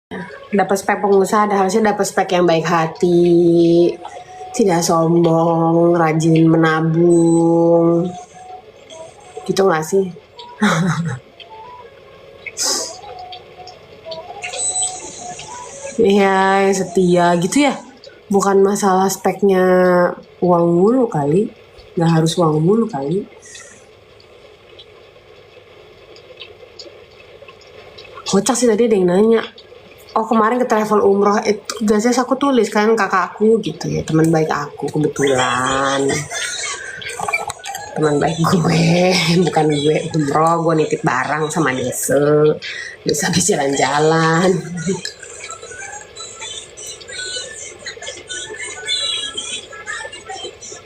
Dapat spek pengusaha harusnya dapat spek yang baik hati, tidak sombong, rajin menabung. Gitu gak sih? Iya, setia gitu ya. Bukan masalah speknya uang mulu kali. Gak harus uang mulu kali. Kocak sih tadi ada yang nanya. Oh kemarin ke travel umroh itu biasanya aku tulis kan kakakku gitu ya, teman baik aku kebetulan. Teman baik gue, bukan gue umroh, gue nitip barang sama Desa. Bisa habis jalan-jalan.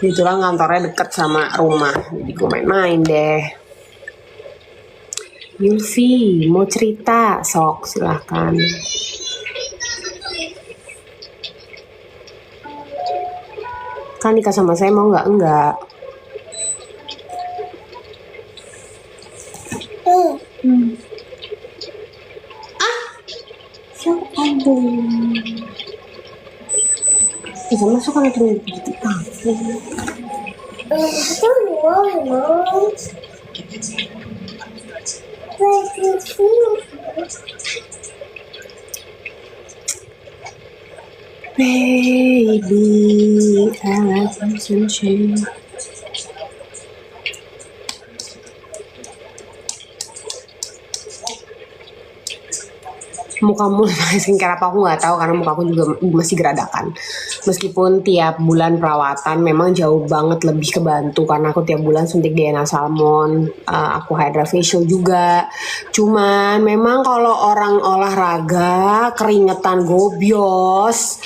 Kebetulan kantornya deket sama rumah, jadi gue main-main deh. Yulfi, mau cerita? Sok, silahkan. Kan nikah sama saya mau nggak? Enggak. Bisa masuk kan itu gitu. Baby, I like sunshine. Mukamu skincare apa aku nggak tahu karena mukaku juga masih geradakan. Meskipun tiap bulan perawatan memang jauh banget lebih kebantu karena aku tiap bulan suntik DNA Salmon, aku Hydra Facial juga. Cuman memang kalau orang olahraga keringetan gobios,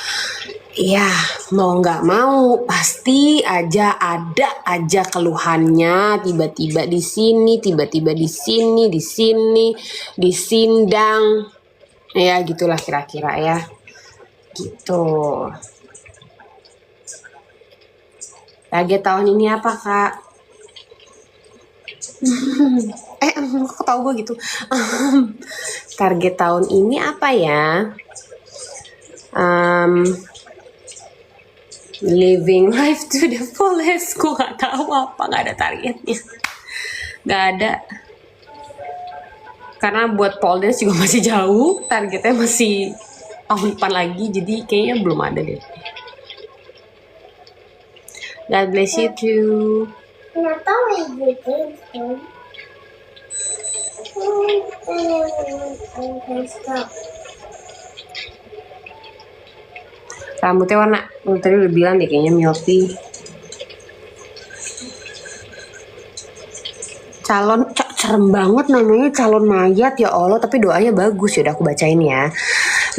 ya mau nggak mau pasti aja ada aja keluhannya, tiba-tiba di sini, tiba-tiba di sini, di sini, di sindang. Ya gitulah kira-kira ya. Gitu. Target tahun ini apa, Kak? Kok tau gue gitu? Target tahun ini apa ya? Living life to the fullest. Gue gak tahu apa, gak ada targetnya. Gak ada. Karena buat pole dance juga masih jauh, targetnya masih tahun depan lagi, jadi kayaknya belum ada deh. God bless you too. Rambutnya warna, tadi udah bilang deh kayaknya milky. Calon serem banget namanya, calon mayat ya Allah, tapi doanya bagus. Ya udah aku bacain ya.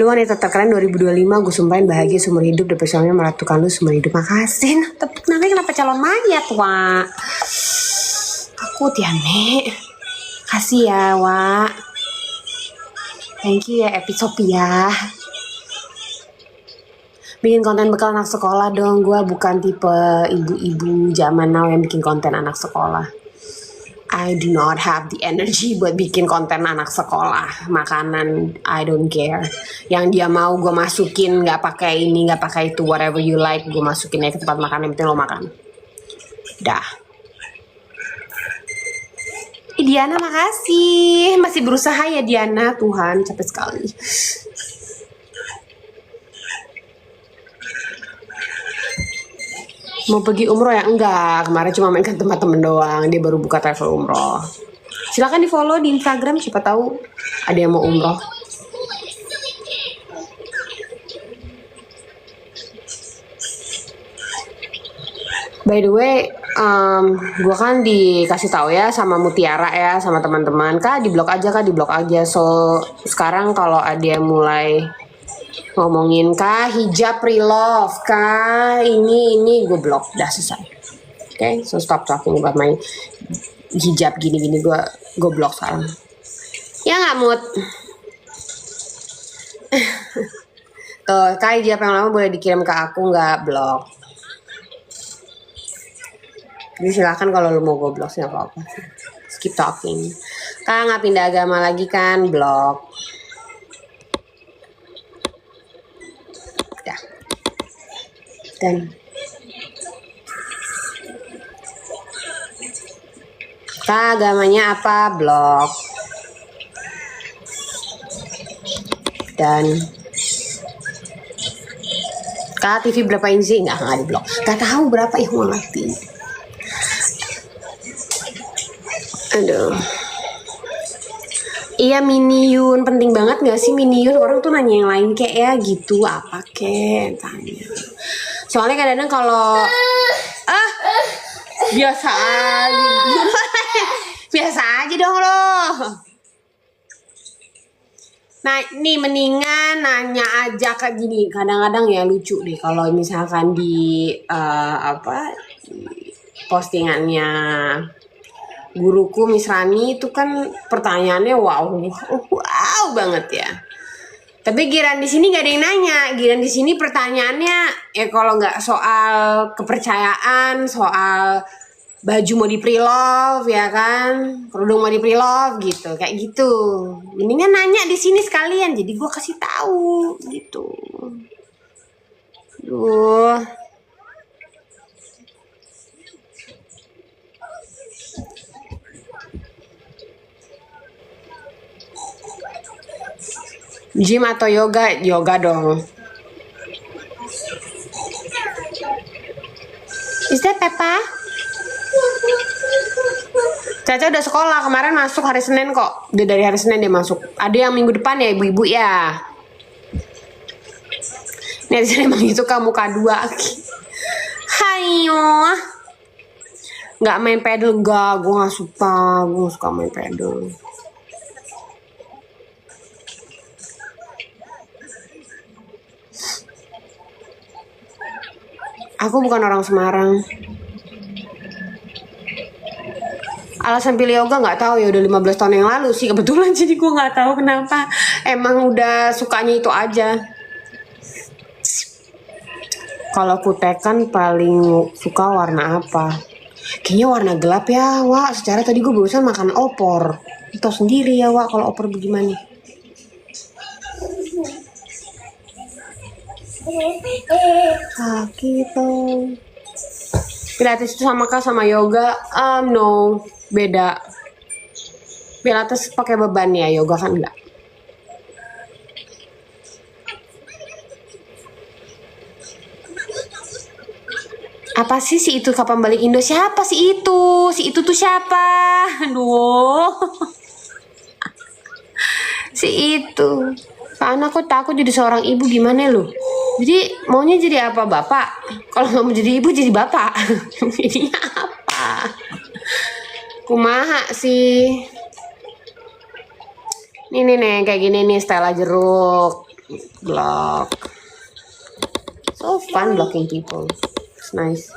Lu wanita terkeren 2025, gue sumpahin bahagia seumur hidup, depresinya meratukan lu seumur hidup. Makasih. Tapi namanya kenapa calon mayat, Wak? Aku Tiane. Kasih ya, Wak. Thank you ya, Episopia. Bikin konten bekal anak sekolah dong. Gue bukan tipe ibu-ibu zaman now yang bikin konten anak sekolah. I do not have the energy buat bikin konten anak sekolah. Makanan, I don't care. Yang dia mau gue masukin, nggak pakai ini, nggak pakai itu, whatever you like, gue masukin aja ke tempat makan, yang penting lo makan. Dah. Diana makasih, masih berusaha ya Diana, Tuhan capek sekali. Mau pergi umroh ya? Enggak, kemarin cuma main ke tempat temen doang, dia baru buka travel umroh. Silakan di follow di Instagram, siapa tahu ada yang mau umroh. By the way, gue kan dikasih tahu ya sama Mutiara ya, sama teman-teman, Kak di blog aja. So sekarang kalau ada yang mulai ngomongin Kak hijab pre-love, Kak ini gue blok, dah selesai. Okay, so stop talking about my hijab gini-gini, gue blok sekarang. Ya nggak mood. Tuh, Kak hijab yang lama boleh dikirim ke aku, nggak blok. Jadi silakan kalau lu mau gue blok sih nggak apa-apa. Keep talking. Kak nggak pindah agama lagi kan, blok. Dah. Dan Kak, agamanya apa? Blog. Dan Kak, TV berapa inci? Nggak di blog. Nggak tahu berapa, nggak ngerti. Aduh. Iya, Minion penting banget nggak sih Minion? Orang tuh nanya yang lain kayak ya gitu, apa kek tanya. Soalnya kadang-kadang kalau biasa aja. Biasa aja dong lo. Nah, nih mendingan nanya aja kayak gini. Kadang-kadang ya lucu deh kalau misalkan di postingannya guruku Miss Rani itu kan pertanyaannya wow banget ya. Tapi giran di sini gak ada yang nanya. Giran di sini pertanyaannya ya kalau nggak soal kepercayaan, soal baju mau di pre-love ya kan, kerudung mau di pre-love gitu, kayak gitu. Mendingan nanya di sini sekalian, jadi gue kasih tahu gitu. Duh. Gym atau yoga? Yoga dong. Is that Peppa? Caca udah sekolah, kemarin masuk hari Senin kok. Udah dari hari Senin dia masuk. Ada yang minggu depan ya ibu-ibu ya. Nih emang itu kamu K2. Hayo. Nggak main pedal, enggak. Gue nggak suka. Gue suka main pedal. Aku bukan orang Semarang. Alasan pilih yoga nggak tahu ya, udah 15 tahun yang lalu sih kebetulan, jadi gue nggak tahu kenapa. Emang udah sukanya itu aja. Kalau kutekan paling suka warna apa? Kayaknya warna gelap ya, Wak. Secara tadi gue barusan makan opor. Tahu sendiri ya, Wak, kalau opor bagaimana. Kaki tuh. Pilates itu sama kah sama yoga? No, beda. Pilates pakai beban ya, yoga kan enggak. Apa sih si itu kapan balik Indo? Siapa sih itu? Si itu tuh siapa? Aduh. Si itu. Karena aku takut jadi seorang ibu, gimana lu? Jadi maunya jadi apa bapak? Kalau nggak mau jadi ibu jadi bapak. Jadinya apa? Kumaha sih? Nih nih kayak gini nih Stella jeruk. Block. So fun blocking people. It's nice.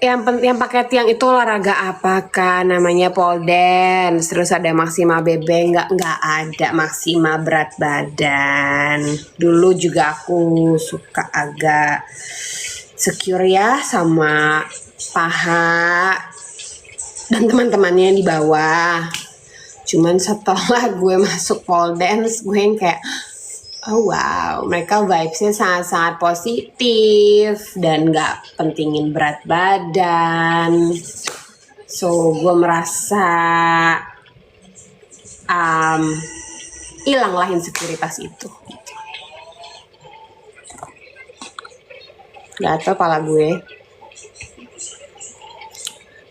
Yang pakai tiang itu olahraga apa kan? Namanya pole dance. Terus ada Maxima BB, nggak ada Maxima berat badan. Dulu juga aku suka agak secure ya sama paha dan teman-temannya di bawah. Cuman setelah gue masuk pole dance, gue yang kayak oh wow, mereka vibesnya sangat-sangat positif dan gak pentingin berat badan. So gue merasa hilang lah insekuritas itu. Gatel pala gue.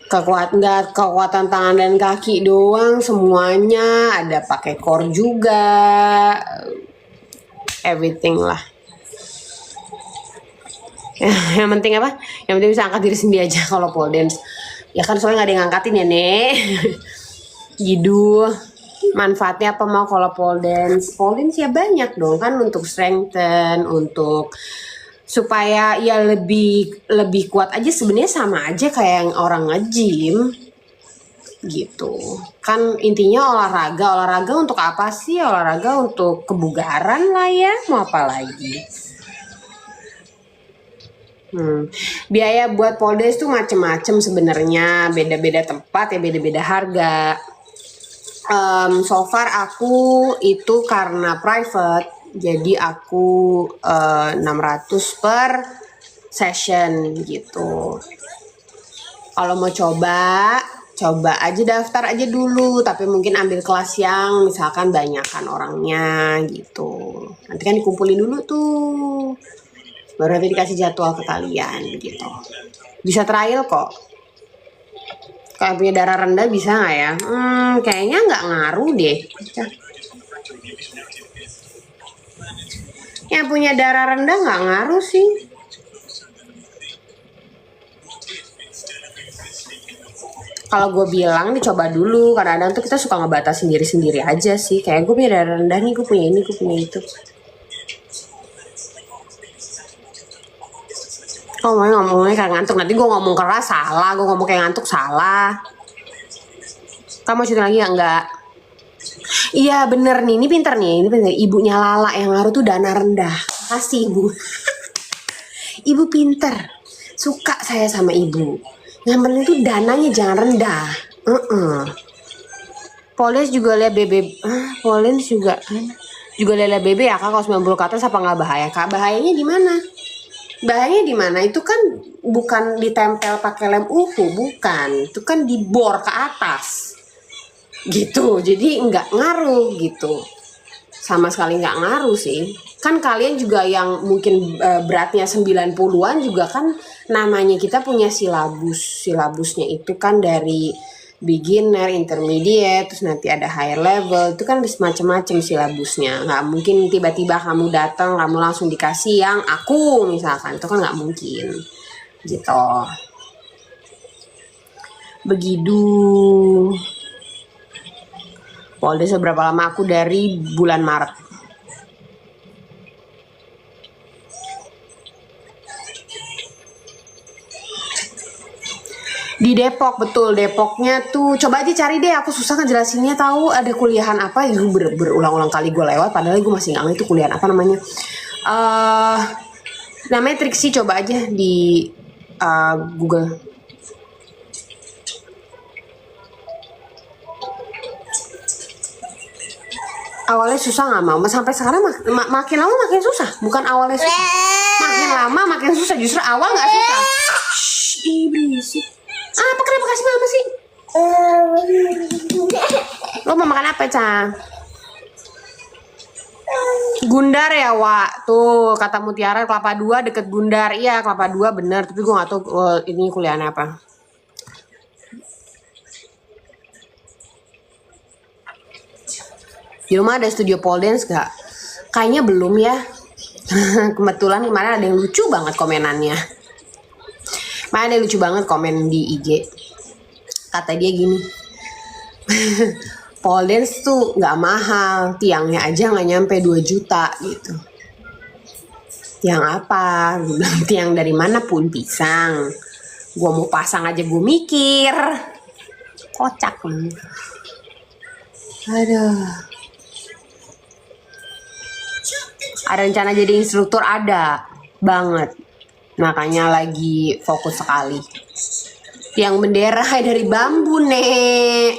Kekuatan tangan dan kaki doang, semuanya ada, pakai core juga. Everything lah. Yang penting apa? Yang penting bisa angkat diri sendiri aja kalau pole dance. Ya kan soalnya gak ada yang ngangkatin ya Nek. Gitu. Manfaatnya apa mau kalau pole dance? Pole dance ya banyak dong kan, untuk strengthen, untuk supaya ya lebih kuat aja. Sebenarnya sama aja kayak yang orang nge-gym. Gitu kan, intinya olahraga untuk apa sih? Olahraga untuk kebugaran lah ya, mau apa lagi. Biaya buat pole dance tuh macem-macem sebenarnya, beda-beda tempat ya, beda-beda harga. So far aku itu karena private, jadi aku 600 per session gitu. Kalau mau coba aja, daftar aja dulu, tapi mungkin ambil kelas yang misalkan banyakan orangnya gitu. Nanti kan dikumpulin dulu tuh, baru nanti dikasih jadwal ke kalian gitu. Bisa trial kok. Kalau punya darah rendah bisa nggak ya? Kayaknya nggak ngaruh deh. Yang punya darah rendah nggak ngaruh sih. Kalau gue bilang dicoba dulu, kadang-kadang tuh kita suka ngebatas sendiri-sendiri aja sih. Kayak gue punya darah rendah nih, gue punya ini, gue punya itu. Ngomongnya kayak ngantuk, nanti gue ngomong keras salah, gue ngomong kayak ngantuk salah. Kamu cerita lagi ya? Enggak. Iya bener nih, ini pinter nih, ini pinter. Ibunya Lala yang ngaruh tuh dana rendah. Makasih ibu. Ibu pinter, suka saya sama ibu. Yang penting tuh dananya jangan rendah. Polens juga lihat BB, Polens juga lihat BB ya kak, kalau 90 ke atas apa nggak bahaya kak? Bahayanya di mana? Bahayanya di mana? Itu kan bukan ditempel pakai lem UV, bukan. Itu kan dibor ke atas. Gitu. Jadi nggak ngaruh gitu. Sama sekali nggak ngaruh sih. Kan kalian juga yang mungkin beratnya 90-an juga kan namanya kita punya silabusnya itu kan dari beginner, intermediate, terus nanti ada higher level, itu kan macam-macam silabusnya. Nggak mungkin tiba-tiba kamu datang kamu langsung dikasih yang aku misalkan, itu kan nggak mungkin gitu. Begitu. Polda seberapa lama? Aku dari bulan Maret. Di Depok, betul. Depoknya tuh coba aja cari deh, aku susah ngejelasinnya tahu. Ada kuliahan apa itu berulang-ulang kali gue lewat, padahal gue masih nggak ngerti itu kuliahan apa namanya. Namanya Triksi, coba aja di Google. Awalnya susah nggak mau, sampai sekarang makin lama makin susah. Bukan awalnya susah, makin lama makin susah. Justru awal nggak susah. Shh, berisik. Apa kenapa kasih mama sih? Lo mau makan apa, Cang? Gundar ya, Wak. Tuh, kata Mutiara Kelapa 2 deket Gundar. Iya, Kelapa 2 bener. Tapi gue gak tahu ini kuliahnya apa. Di rumah ada studio pole dance gak? Kayaknya belum ya. Kebetulan kemarin ada yang lucu banget komenannya. Kemarin ada yang lucu banget komen di IG. Kata dia gini. Pole dance tuh gak mahal, tiangnya aja gak nyampe 2 juta gitu. Tiang apa? Gue bilang tiang dari mana pun pisang. Gue mau pasang aja gue mikir. Kocak. Aduh. Ada rencana jadi instruktur? Ada banget. Makanya lagi fokus sekali. Tiang bendera dari bambu, Nek.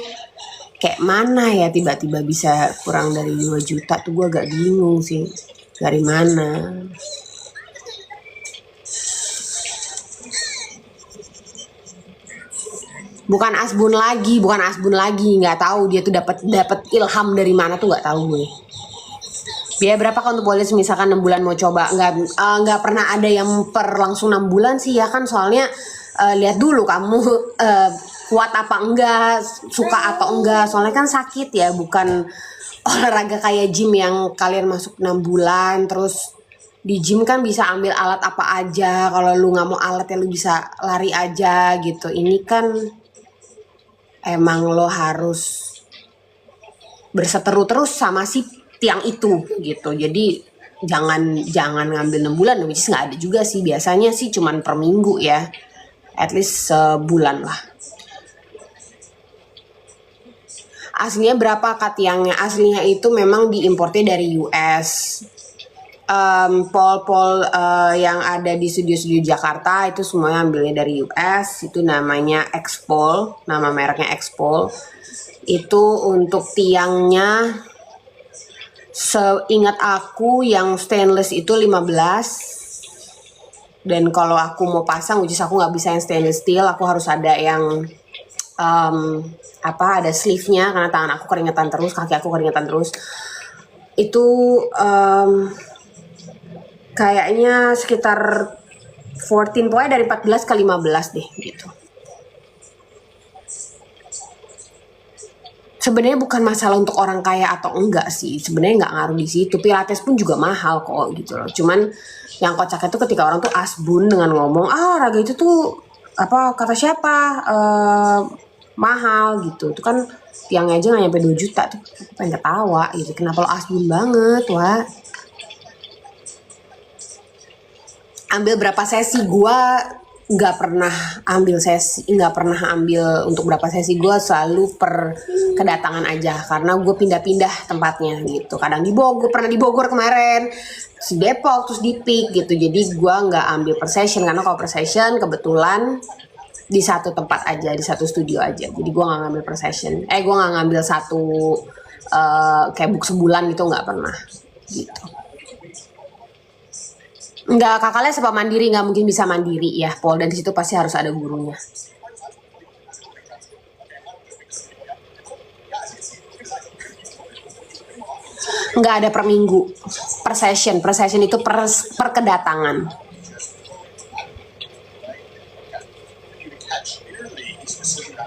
Kayak mana ya tiba-tiba bisa kurang dari 2 juta tuh gue agak bingung sih. Dari mana? Bukan asbun lagi, nggak tahu dia tuh dapat ilham dari mana tuh nggak tahu gue. Biaya berapa kan untuk polisi misalkan 6 bulan mau coba? Nggak pernah ada yang per langsung 6 bulan sih ya kan, soalnya lihat dulu kamu kuat apa enggak, suka atau enggak, soalnya kan sakit ya, bukan olahraga kayak gym yang kalian masuk 6 bulan terus di gym kan bisa ambil alat apa aja, kalau lu nggak mau alat ya lu bisa lari aja gitu. Ini kan emang lo harus berseteru terus sama si tiang itu gitu. Jadi jangan ngambil 6 bulan, which is nggak ada juga sih, biasanya sih cuman per minggu ya, at least sebulan lah. Aslinya berapa kak tiangnya? Aslinya itu memang diimportnya dari US. Pol yang ada di studio-studio Jakarta itu semuanya ambilnya dari US. Itu namanya X-Pol, nama mereknya X-Pol. Itu untuk tiangnya, seingat aku yang stainless itu 15. Dan kalau aku mau pasang, which is aku nggak bisa yang stainless steel, aku harus ada yang ada sleeve-nya karena tangan aku keringetan terus, kaki aku keringetan terus. Itu kayaknya sekitar 14, pokoknya dari 14 ke 15 deh gitu. Sebenarnya bukan masalah untuk orang kaya atau enggak sih, sebenarnya nggak ngaruh di situ. Pilates pun juga mahal kok gitu loh. Cuman yang kocaknya tuh ketika orang tuh asbun dengan ngomong, olahraga itu tuh kata siapa mahal gitu. Itu kan tiangnya aja nggak nyampe 2 juta tuh. Aku pengen ketawa gitu. Kenapa lo asbun banget, Wak? Ambil berapa sesi, gua nggak pernah ambil untuk berapa sesi, gue selalu per kedatangan aja karena gue pindah-pindah tempatnya gitu. Kadang di Bogor, pernah di Bogor kemarin, di Depok, terus di Peak gitu. Jadi gue nggak ambil per session karena kalau per session kebetulan di satu tempat aja, di satu studio aja. Jadi gue nggak ngambil per session. Gue nggak ngambil satu kayak book sebulan gitu, nggak pernah gitu. Enggak, kakaknya sebab mandiri, nggak mungkin bisa mandiri ya, Paul. Dan di situ pasti harus ada gurunya. Nggak ada per minggu, per session itu per kedatangan.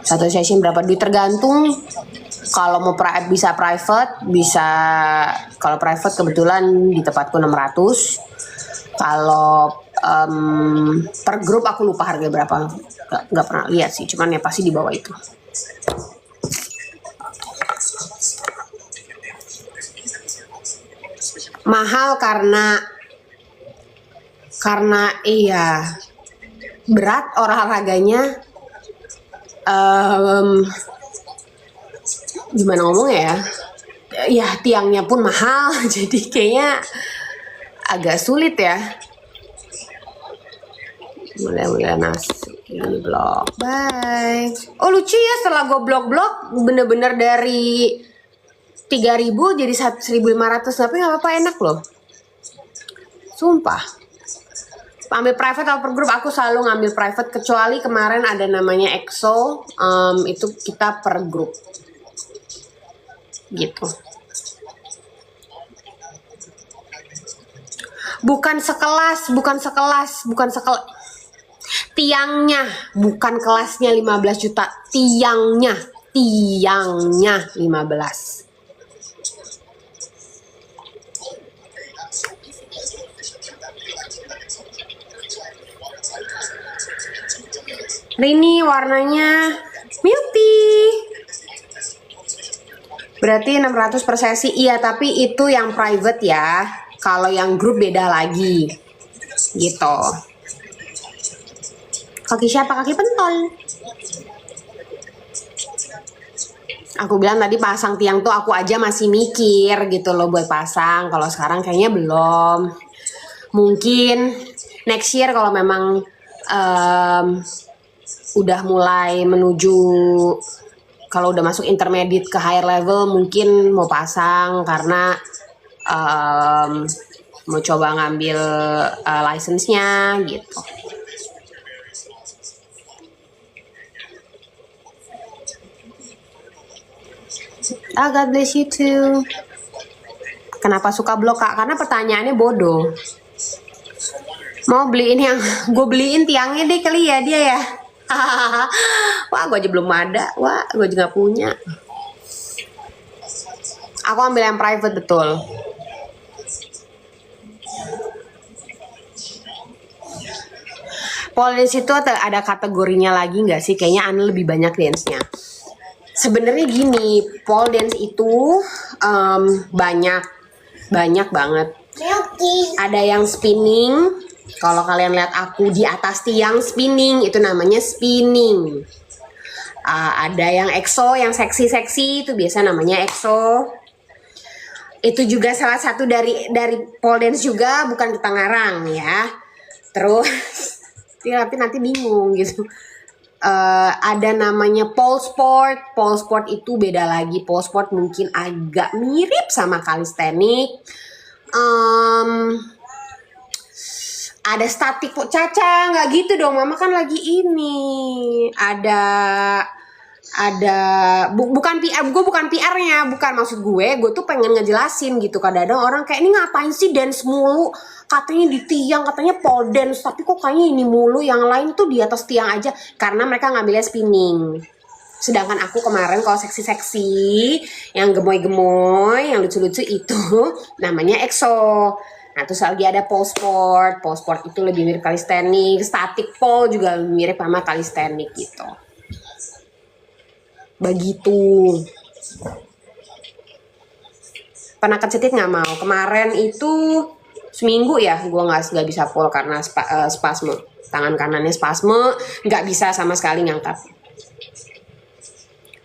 Satu session berapa duit tergantung. Kalau mau bisa private, bisa. Kalau private kebetulan di tempatku 600. Kalau per grup aku lupa harga berapa, nggak pernah lihat sih, cuman ya pasti di bawah itu. Mahal karena iya berat olahraganya, gimana ngomongnya ya tiangnya pun mahal jadi kayaknya agak sulit ya. Mulai ini blog, bye. Oh lucu ya, setelah gue blog bener-bener dari 3.000 jadi 1.500, tapi nggak apa-apa, enak loh, sumpah. Ambil private atau per grup, aku selalu ngambil private kecuali kemarin ada namanya EXO, itu kita per grup gitu. Bukan sekelas, tiangnya, bukan kelasnya 15 juta, tiangnya 15. Rini warnanya milky. Berarti 600 per sesi. Iya, tapi itu yang private ya. Kalau yang grup beda lagi. Gitu. Kaki siapa? Kaki pentol. Aku bilang tadi pasang tiang tuh aku aja masih mikir gitu loh buat pasang. Kalau sekarang kayaknya belum. Mungkin next year kalau memang udah mulai menuju, kalau udah masuk intermediate ke higher level mungkin mau pasang karena mau coba ngambil license-nya gitu. God bless you too. Kenapa suka blog, Kak? Karena pertanyaannya bodoh. Mau beliin yang gue beliin tiangnya deh kali ya dia ya. Wah, gue aja belum ada. Wah, gue juga punya. Aku ambil yang private, betul. Pole dance itu ada kategorinya lagi nggak sih? Kayaknya Ane lebih banyak dance-nya. Sebenarnya gini, pole dance itu banyak banget. Ada yang spinning. Kalau kalian lihat aku di atas tiang spinning, itu namanya spinning. Ada yang EXO, yang seksi-seksi, itu biasa namanya EXO. Itu juga salah satu dari pole dance juga, bukan kita ngarang ya. Terus tapi nanti bingung gitu. Ada namanya pole sport. Pole sport itu beda lagi. Pole sport mungkin agak mirip sama calisthenics. Ada statik kok, Caca, nggak gitu dong, mama kan lagi ini ada bukan PR, gue bukan PR-nya, bukan, maksud gue tuh pengen ngejelasin gitu. Kadang-kadang orang kayak, ini ngapain sih dance mulu, katanya di tiang, katanya pole dance, tapi kok kayaknya ini mulu, yang lain tuh di atas tiang aja, karena mereka ngambilnya spinning. Sedangkan aku kemarin kalau seksi-seksi, yang gemoy-gemoy, yang lucu-lucu itu namanya EXO. Nah, terus lagi ada pole sport. Pole sport itu lebih mirip calisthenics. Static pole juga mirip sama calisthenics gitu. Begitu. Pernah kecetit nggak mau? Kemarin itu seminggu ya, gue nggak bisa pole karena spasme. Tangan kanannya spasme, nggak bisa sama sekali ngangkat.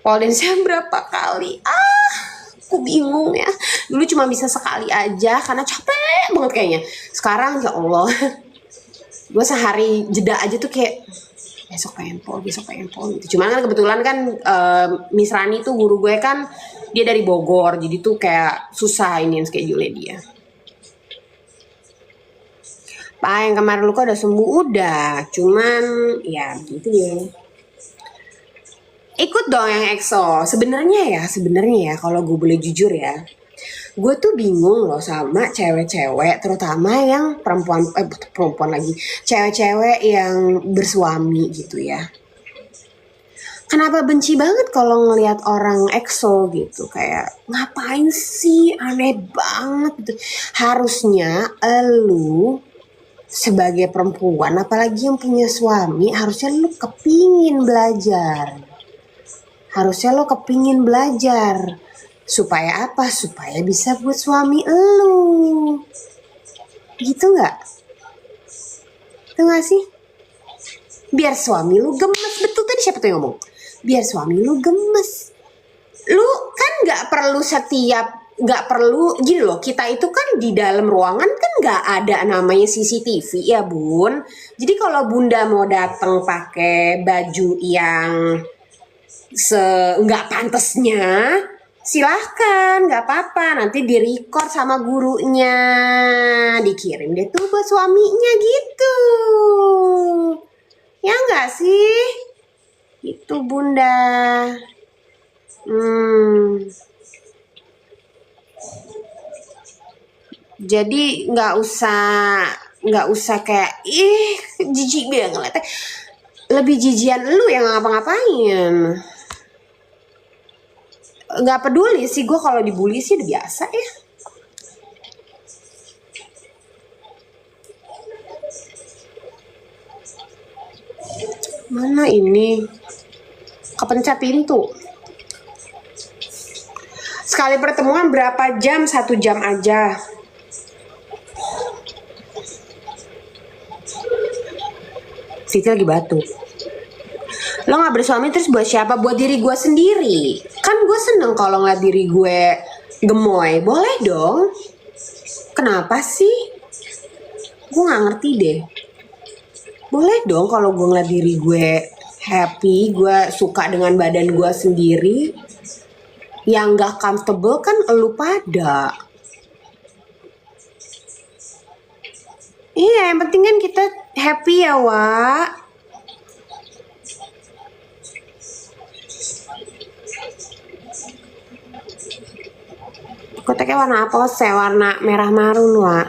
Pole dance berapa kali? Aku bingung ya. Dulu cuma bisa sekali aja karena capek banget kayaknya. Sekarang ya Allah, gue sehari jeda aja tuh kayak besok pengen pole gitu. Cuman kan kebetulan kan Miss Rani tuh guru gue kan, dia dari Bogor, jadi tuh kayak susah ini schedule dia. Pak, yang kemarin luka udah sembuh? Udah, cuman ya gitu ya. Ikut dong yang EXO. Sebenarnya ya kalau gue boleh jujur ya, gue tuh bingung loh sama cewek-cewek, terutama yang perempuan lagi, cewek-cewek yang bersuami gitu ya. Kenapa benci banget kalau ngelihat orang EXO gitu, kayak ngapain sih, aneh banget gitu. Harusnya elu sebagai perempuan, apalagi yang punya suami, harusnya lu kepingin belajar. Harusnya lo kepingin belajar. Supaya apa? Supaya bisa buat suami elu. Gitu gak? Itu gak sih? Biar suami lu gemes. Betul tadi siapa tuh yang ngomong? Biar suami lu gemes. Lu kan gak perlu gini loh, kita itu kan di dalam ruangan kan gak ada namanya CCTV ya bun. Jadi kalau bunda mau datang pakai baju yang nggak pantesnya, silahkan, nggak apa-apa, nanti di-record sama gurunya, dikirim deh tuh buat suaminya gitu, ya nggak sih? Itu bunda. Jadi nggak usah kayak jijik banget ngeliatnya. Lebih jijian lu yang ngapa-ngapain. Nggak peduli sih gue, kalau dibully sih udah biasa ya. Mana ini? Kepencet pintu. Sekali pertemuan berapa jam? 1 jam aja. Siti lagi batuk. Lo gak bersuami terus buat siapa? Buat diri gue sendiri. Kan gue seneng kalau ngeliat diri gue gemoy. Boleh dong. Kenapa sih? Gue gak ngerti deh. Boleh dong kalau gue ngeliat diri gue happy, gue suka dengan badan gue sendiri. Yang gak comfortable kan elu pada. Iya, yang penting kan kita happy ya, Wak. Koteknya warna apa? Warna merah marun, Wak.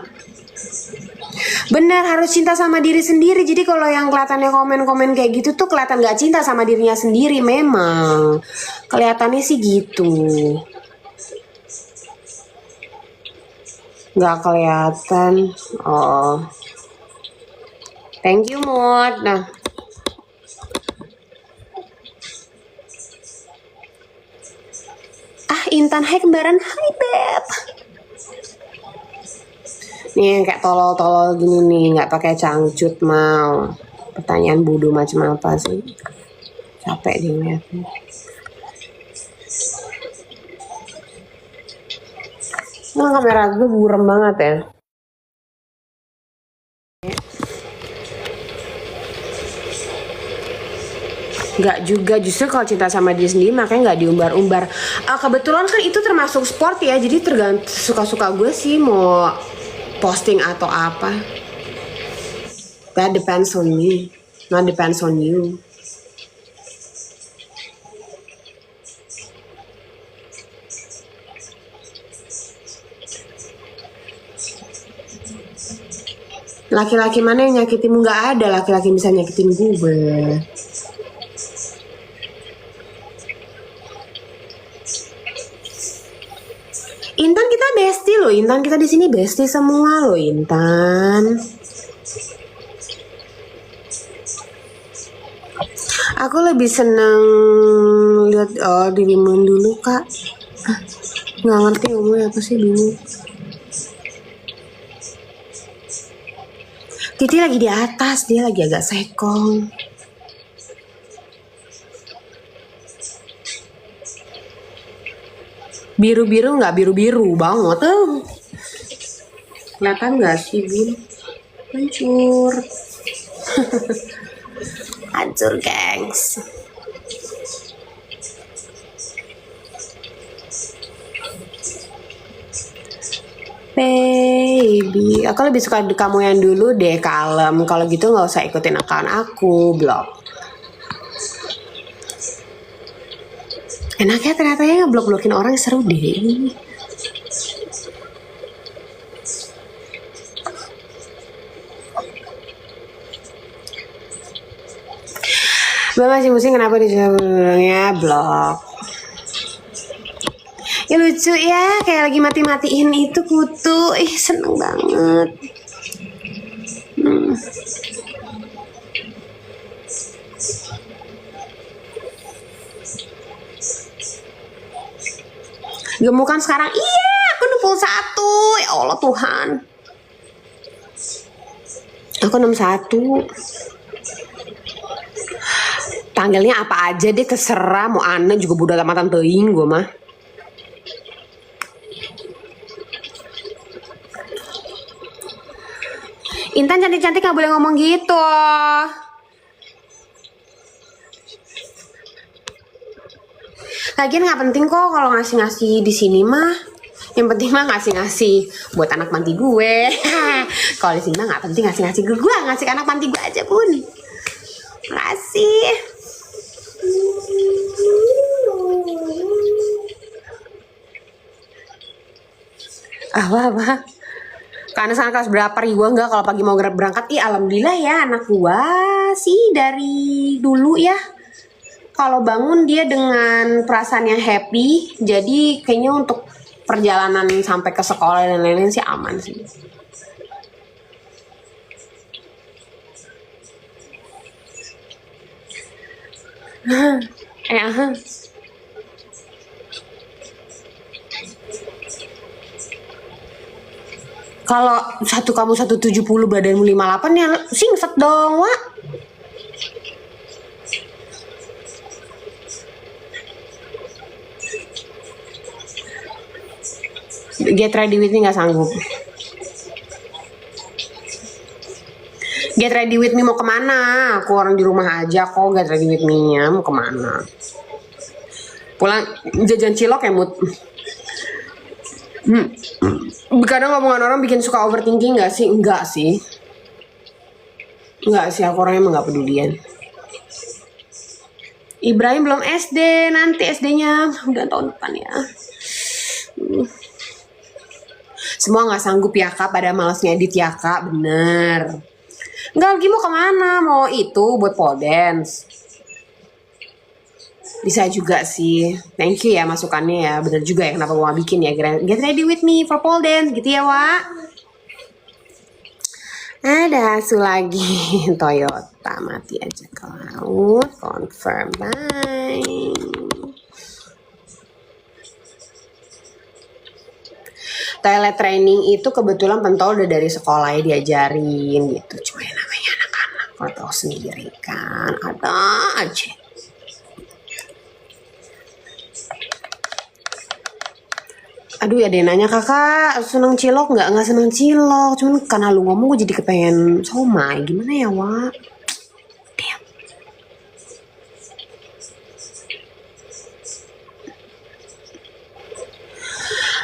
Bener, harus cinta sama diri sendiri. Jadi kalau yang kelihatannya komen-komen kayak gitu tuh kelihatan gak cinta sama dirinya sendiri. Memang kelihatannya sih gitu. Gak kelihatan. Oh, thank you Mut. Nah, Intan, hai kembaran. Hai Beb. Nih kayak tolol-tolol gini nih, nggak pakai cangcut mau. Pertanyaan bodoh macam apa sih? Capek deh ngeliatnya. Nah, kamera gue buram banget ya. Nggak juga, justru kalau cinta sama dia sendiri makanya nggak diumbar-umbar. Kebetulan kan itu termasuk sport ya, jadi tergantung suka-suka gue sih mau posting atau apa. That depends on me, not depends on you. Laki-laki mana yang nyakitin? Nggak ada laki-laki yang bisa nyakitin gue. Intan kita bestie loh, Intan kita di sini bestie semua loh, Intan. Aku lebih seneng lihat dirimu dulu kak. Nggak ngerti ngomongnya apa sih, bingung. Titi lagi di atas, dia lagi agak sekong. Biru-biru nggak biru-biru banget tuh. Kelihatan nggak sih, Bin? Hancur. Hancur, gengs. Baby, aku lebih suka kamu yang dulu deh, kalem. Kalau gitu nggak usah ikutin akun aku, blok. Enaknya ternyata ya ngeblok-blokin orang seru deh. Mbak masih musing kenapa disebutnya blok? Ya lucu ya, kayak lagi mati-matiin itu kutu. Seneng banget. Gemukan sekarang, iya aku 61. Ya Allah Tuhan, aku 61. Tanggalnya apa aja deh terserah, mau aneh juga bodo amatan teuing gue mah. Intan cantik-cantik gak boleh ngomong gitu. Lagian nggak penting kok kalau ngasih-ngasih di sini mah. Yang penting mah ngasih-ngasih buat anak panti gue. Kalau di sini mah nggak penting ngasih-ngasih ke gue, ngasih ke anak panti gue aja pun. Makasih. Apa? Karena sana kelas berapa gue enggak kalau pagi mau berangkat. Alhamdulillah ya anak gue sih dari dulu ya. Kalau bangun dia dengan perasaan yang happy, jadi kayaknya untuk perjalanan sampai ke sekolah dan lain-lain sih aman sih. Kalau kamu 170 badanmu 58 ya singset dong, Wak. Get ready with me gak sanggup. Get ready with me mau kemana? Aku orang di rumah aja kok. Get ready with me-nya mau kemana? Pulang jajan cilok ya Mut. Kadang ngomongan orang bikin suka overthinking gak sih? Enggak sih. Enggak sih, aku orangnya emang gak pedulian. Ibrahim belum SD, nanti SD-nya udah tahun depan ya. Semua gak sanggup ya kak, pada males ngedit ya kak, bener. Enggak lagi mau kemana, mau itu buat pole dance. Bisa juga sih, thank you ya masukannya ya, bener juga ya kenapa gue gak bikin ya. Get ready with me for pole dance gitu ya Wak. Ada asu lagi, Toyota mati aja ke laut, confirm, bye. Toilet training itu kebetulan pentol udah dari sekolahnya diajarin gitu. Cuma yang namanya anak-anak, kalau tahu sendiri kan, ada aja. Aduh ada yang nanya kakak seneng cilok nggak seneng cilok. Cuman karena lu ngomong gue jadi kepengen somai. Gimana ya Wak? Damn.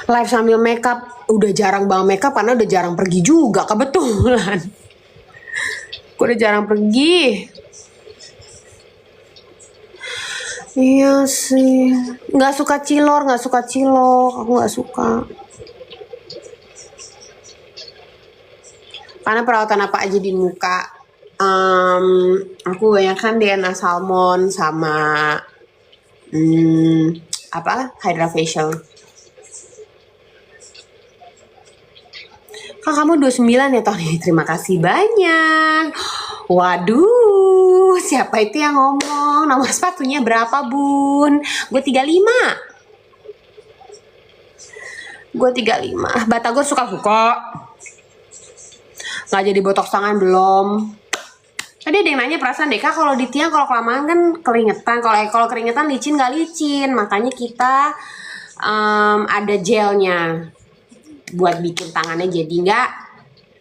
Live sambil makeup, udah jarang banget makeup karena udah jarang pergi juga kebetulan. Gue udah jarang pergi. Iya sih, nggak suka cilor, aku nggak suka. Karena perawatan apa aja di muka, aku banyakkan DNA salmon sama Hydra Facial. Kak kamu 29 ya Tony, terima kasih banyak. Waduh, siapa itu yang ngomong? Nama sepatunya berapa bun? Gue 35. Batagor suka-suka. Nggak jadi botox tangan belum. Tadi ada yang nanya perasaan deh Kak, kalau di tiang kalau kelamaan kan keringetan. Kalau keringetan licin nggak licin. Makanya kita ada gelnya buat bikin tangannya jadi nggak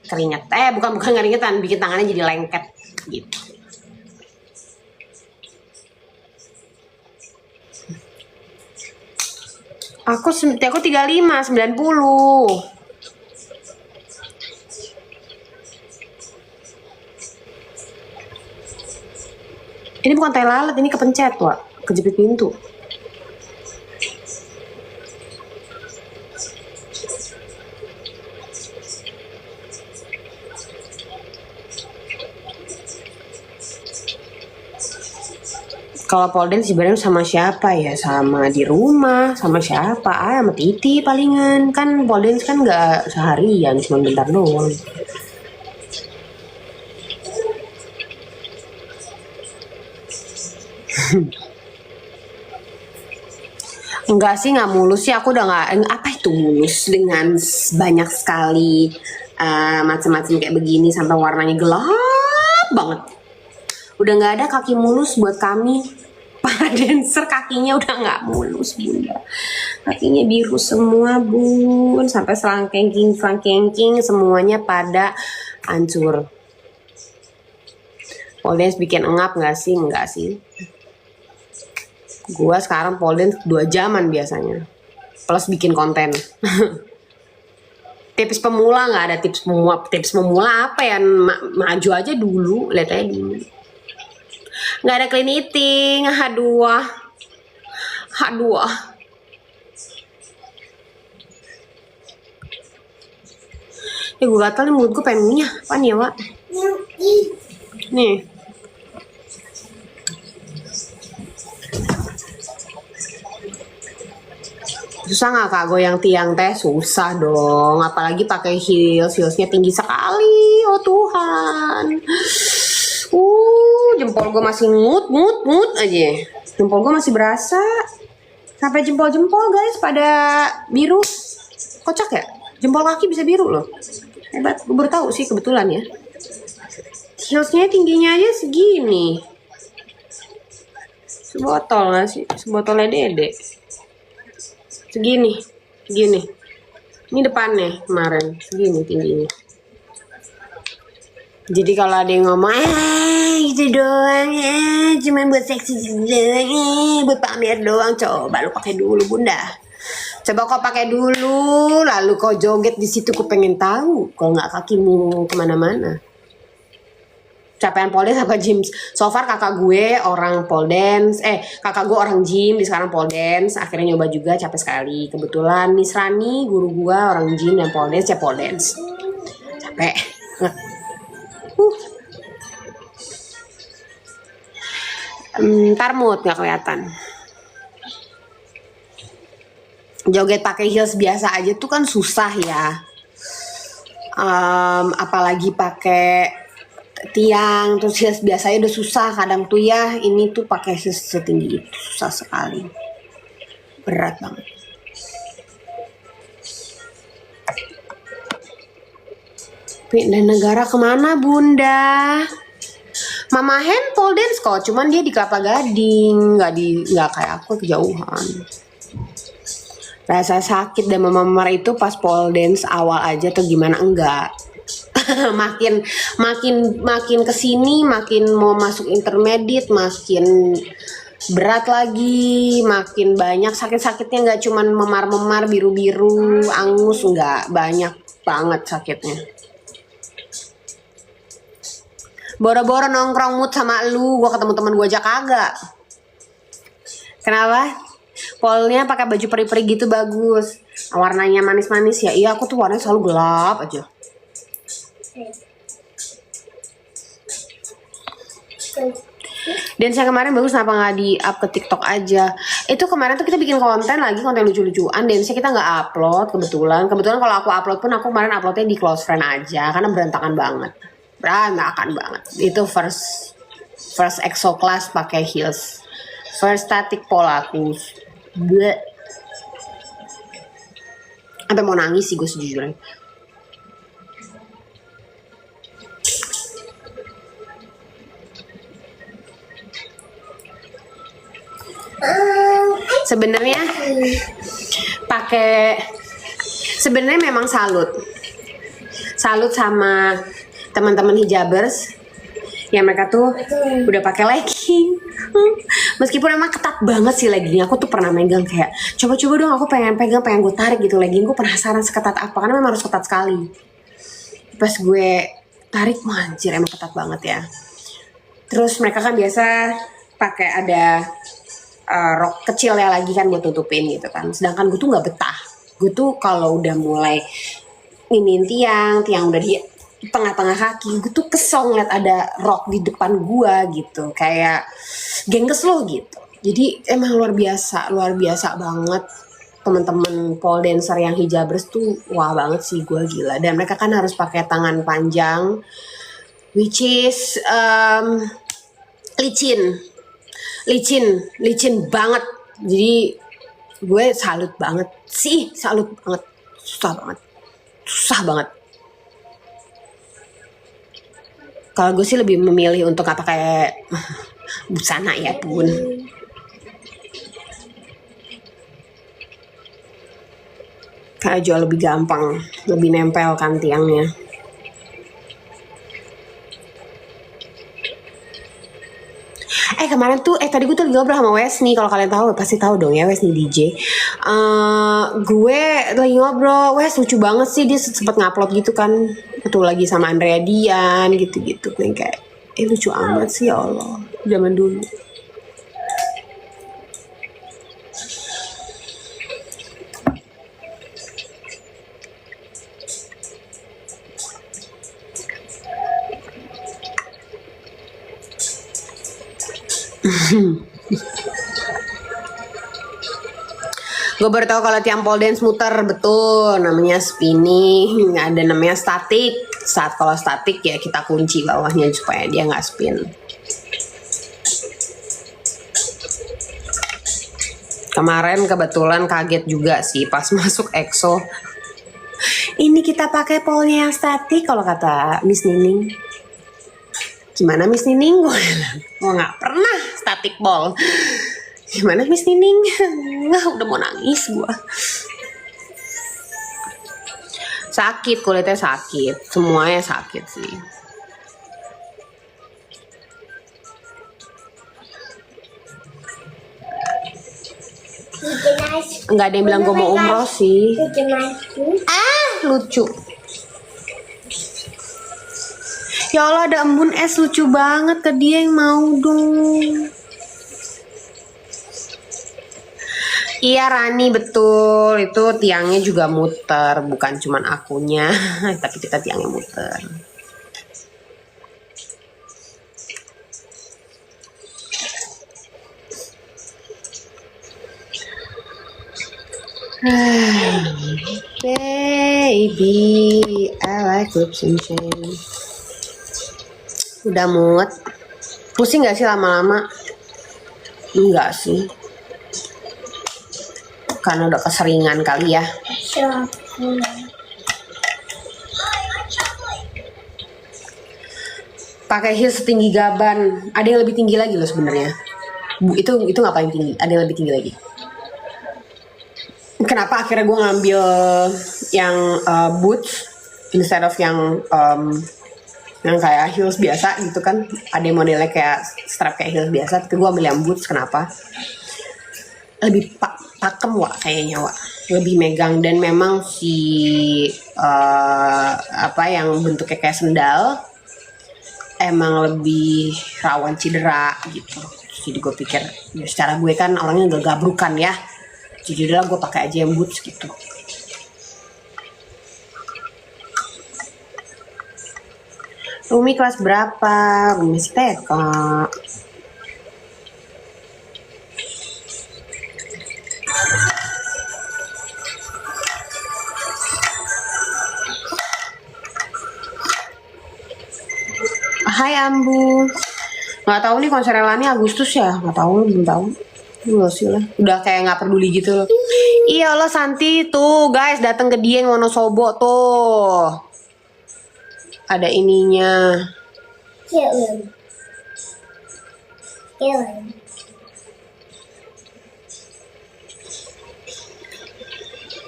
keringet. Bukan keringetan, bikin tangannya jadi lengket gitu. Aku 35, 90. Ini bukan tai lalat, ini kepencet, Wak. Kejepit pintu. Kalau pole dance sebenarnya sama siapa ya? Sama di rumah, sama siapa? Sama Titi palingan. Kan pole dance kan nggak seharian, cuma bentar doang. Enggak sih, nggak mulus sih. Aku udah nggak, apa itu mulus dengan banyak sekali macam-macam kayak begini sampai warnanya gelap banget. Udah nggak ada kaki mulus buat kami para dancer, kakinya udah nggak mulus bunda, kakinya biru semua bun, sampai selangkengking semuanya pada hancur. Pole dance bikin engap nggak sih? Enggak sih. Gua sekarang pole dance 2 jaman biasanya, plus bikin konten. Tips pemula nggak ada tips pemula apa ya, maju aja dulu, lihat aja dulu. Nggak ada clean eating, aduh. Gue gatal nih, mulut gue pengen ngunyah. Apaan ya Wak? Nih. Susah nggak Kak goyang tiang teh? Susah dong, apalagi pakai heelsnya tinggi sekali. Oh Tuhan. Jempol gue masih ngut aja. Jempol gue masih berasa. Sampai jempol guys pada biru. Kocak ya? Jempol kaki bisa biru loh. Hebat, gue baru tahu sih kebetulan ya. Heelsnya tingginya aja segini. Sebotol gak sih? Sebotolnya Dede. Segini. Ini depannya kemarin. Segini tingginya. Jadi kalau ada yang ngomong, gitu doang, cuman buat seksi doang, buat pamer doang, coba lu pakai dulu bunda. Coba kau pakai dulu, lalu kau joget di situ, ku pengen tahu. Kalau nggak kakimu kemana-mana. Capaian pole dance apa gym? So far kakak gue orang pole dance, kakak gue orang gym, di sekarang pole dance. Akhirnya nyoba juga, capek sekali. Kebetulan Miss Rani, guru gue orang gym yang pole dance, ya pole dance. Capek. Ntar mood nggak kelihatan. Joget pakai heels biasa aja tuh kan susah ya. Apalagi pakai tiang terus heels biasanya udah susah. Kadang tuh ya ini tuh pakai heels setinggi itu susah sekali. Berat banget. Pindah negara kemana bunda? Mama Hen pole dance kok, cuman dia di Kelapa Gading, nggak kayak aku kejauhan. Rasa sakit dan memar itu pas pole dance awal aja tuh gimana enggak? makin kesini makin mau masuk intermediate makin berat lagi, makin banyak sakit-sakitnya, nggak cuman memar-memar, biru-biru, angus, nggak, banyak banget sakitnya. Boro-boro nongkrong mood sama lu, gue ketemu teman gue aja kagak. Kenapa? Polnya pakai baju peri-peri gitu bagus, warnanya manis-manis ya. Iya, aku tuh warnanya selalu gelap aja. Dan saya kemarin bagus, kenapa nggak di up ke TikTok aja? Itu kemarin tuh kita bikin konten lagi, konten lucu-lucuan. Dan saya kita nggak upload kebetulan. Kebetulan kalau aku upload pun aku kemarin uploadnya di close friend aja karena berantakan banget, berantakan banget. Itu first EXO class pakai heels, first static pole aku, bleh. Sampai mau nangis sih gue sejujurnya. Sebenarnya sebenarnya memang salut sama teman-teman hijabers yang mereka tuh udah pakai legging. Meskipun emang ketat banget sih leggingnya. Aku tuh pernah megang kayak coba-coba dong, aku pengen pegang, pengen gue tarik gitu legging. Gue penasaran seketat apa, karena memang harus ketat sekali. Pas gue tarik, anjir emang ketat banget ya. Terus mereka kan biasa pakai ada rok kecil ya lagi kan buat tutupin gitu kan. Sedangkan gue tuh nggak betah. Gue tuh kalau udah mulai nginin tiang udah di tengah-tengah kaki, gue tuh kesel ngeliat ada rok di depan gue gitu, kayak gengges lo gitu. Jadi emang luar biasa banget teman-teman pole dancer yang hijabers tuh, wah banget sih, gue gila. Dan mereka kan harus pakai tangan panjang, which is licin banget. Jadi gue salut banget, susah banget. Kalau gue sih lebih memilih untuk gak pakai busana ya pun. Kayak jauh lebih gampang, lebih nempel kan tiangnya. Kemarin tuh tadi gue tuh ngobrol sama Wesni. Kalau kalian tahu pasti tahu dong ya, Wesni DJ. Gue lagi ngobrol, Wes lucu banget sih, dia sempat ngupload gitu kan, itu lagi sama Andrea Dian gitu-gitu. Kayak lucu amat sih, ya Allah, zaman dulu. Gue baru tahu kalau tiang pole dance muter, betul, namanya spinning. Ada namanya statik. Kalau statik ya kita kunci bawahnya supaya dia nggak spin. Kemarin kebetulan kaget juga sih pas masuk EXO. Ini kita pakai pole-nya yang statik, kalau kata Miss Nining. Gimana Miss Nining? Gue nggak pernah statik pole. Gimana Miss Nining? Udah mau nangis gue. Sakit, kulitnya sakit, semuanya sakit sih. Nggak ada yang bilang gue mau umroh sih. Lucu. Ya Allah, ada embun es lucu banget, ke dia yang mau dong. Iya Rani, betul, itu tiangnya juga muter, bukan cuman akunya, tapi kita tiangnya muter. Baby, I like lips and chains. Udah mood. Pusing gak sih lama-lama? Enggak sih, karena udah keseringan kali ya. Pakai heels setinggi gaban. Ada yang lebih tinggi lagi loh sebenarnya. Itu nggak paling tinggi, ada yang lebih tinggi lagi. Kenapa akhirnya gue ngambil yang boots instead of yang yang kayak heels biasa gitu kan, ada yang modelnya kayak strap kayak heels biasa, tapi gue ambil yang boots. Kenapa? Lebih pakem Wak kayaknya Wak, lebih megang. Dan memang si apa yang bentuknya kayak sendal emang lebih rawan cedera gitu. Jadi gue pikir ya secara gue kan orangnya gak gabrukan ya, jadi udah gue pakai aja yang boots gitu. Umi kelas berapa? Umi masih TK. Hai Ambu. Nggak tahu nih konser Lani Agustus ya? Nggak tahu, belum tahu. Enggak sih lah. Udah kayak nggak peduli gitu loh. Iya Allah Santi tuh guys datang ke Dieng Wonosobo tuh. Ada ininya.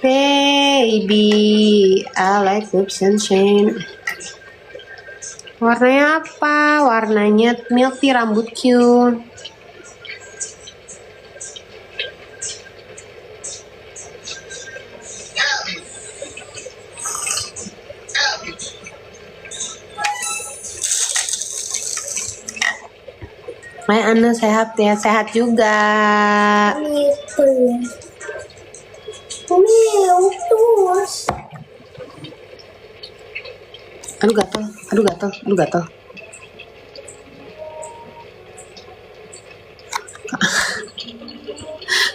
Baby, I like lips and shame. Warnanya apa? Warnanya milk tea rambut cute. Hai Ana, sehat ya? Sehat juga. Aduh gatel, aduh gatel, aduh gatel.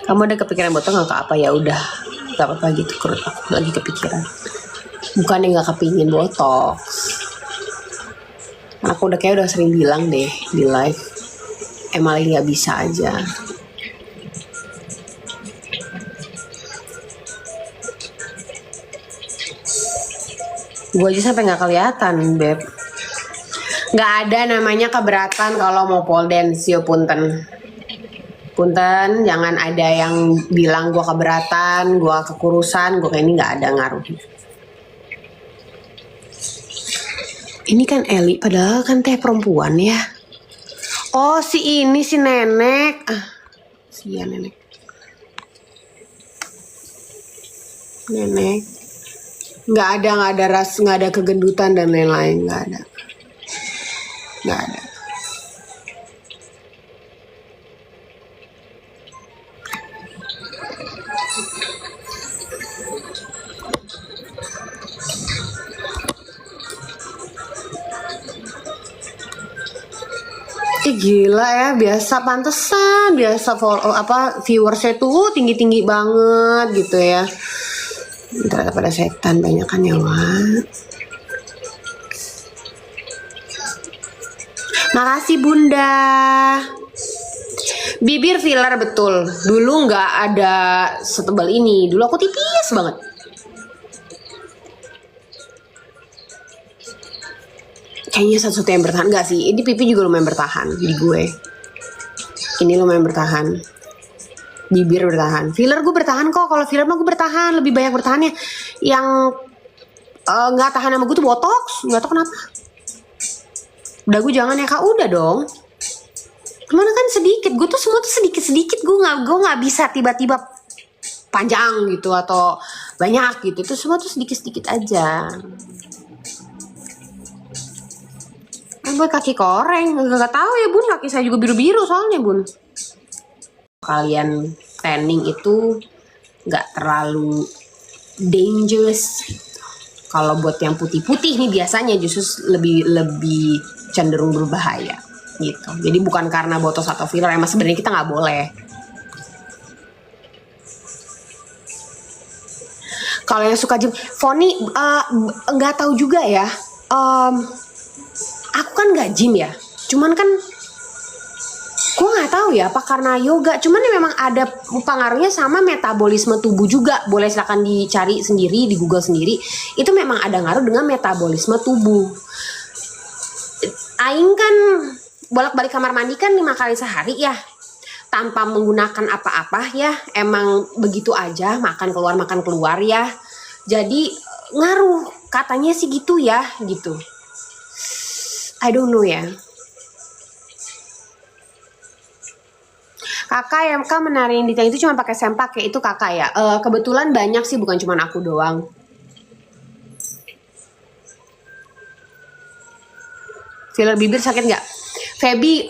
Kamu ada kepikiran botol nggak ke apa? Ya udah, nggak apa-apa gitu. Kurut aku lagi kepikiran. Bukannya nggak kepingin botox. Aku udah kayak udah sering bilang deh di live. Emang lagi nggak bisa aja. Gue aja sampai nggak kelihatan, Beb. Nggak ada namanya keberatan kalau mau pole dance, yo punten. Punten, jangan ada yang bilang gue keberatan, gue kekurusan, gue kayak ini nggak ada ngaruh. Ini kan Eli, padahal kan teh perempuan ya. Oh si ini si nenek, si ya nenek, nggak ada ras, nggak ada kegendutan dan lain-lain, nggak ada. Gila ya, biasa pantesan, biasa viewersnya tuh tinggi-tinggi banget gitu ya. Ternyata pada setan banyak kan ya Wak. Makasih Bunda. Bibir filler betul. Dulu nggak ada setebal ini. Dulu aku tipis banget. Kayaknya satu-satu yang bertahan. Enggak sih, ini pipi juga lumayan bertahan di gue. Ini lumayan bertahan. Bibir bertahan. Filler gue bertahan kok. Kalau filler mah gue bertahan. Lebih banyak bertahannya. Yang nggak tahan sama gue tuh botox. Nggak tahu kenapa. Dagu jangan ya Kak. Udah dong. Kemana kan sedikit. Gue tuh semua tuh sedikit-sedikit. Gue nggak bisa tiba-tiba panjang gitu. Atau banyak gitu. Itu semua tuh sedikit-sedikit aja. Buat kaki koreng, gak tahu ya Bun, kaki saya juga biru-biru soalnya Bun. Kalian tanning itu gak terlalu dangerous. Kalau buat yang putih-putih nih biasanya justru lebih cenderung berbahaya gitu. Jadi bukan karena botox atau filler, emang sebenarnya kita nggak boleh. Kalau yang suka gym, Foni nggak tahu juga ya. Aku kan nggak gym ya, cuman kan gue nggak tahu ya apa karena yoga, cuman ya memang ada pengaruhnya sama metabolisme tubuh juga. Boleh silakan dicari sendiri di Google sendiri, itu memang ada ngaruh dengan metabolisme tubuh. Aing kan bolak-balik kamar mandi kan 5 kali sehari ya, tanpa menggunakan apa-apa ya, emang begitu aja, makan keluar ya, jadi ngaruh katanya sih gitu ya gitu. I don't know ya. Kakak yang menariin di tank itu cuma pakai sempak ya, itu kakak ya. Kebetulan banyak sih, bukan cuma aku doang. Filler bibir sakit nggak? Feby,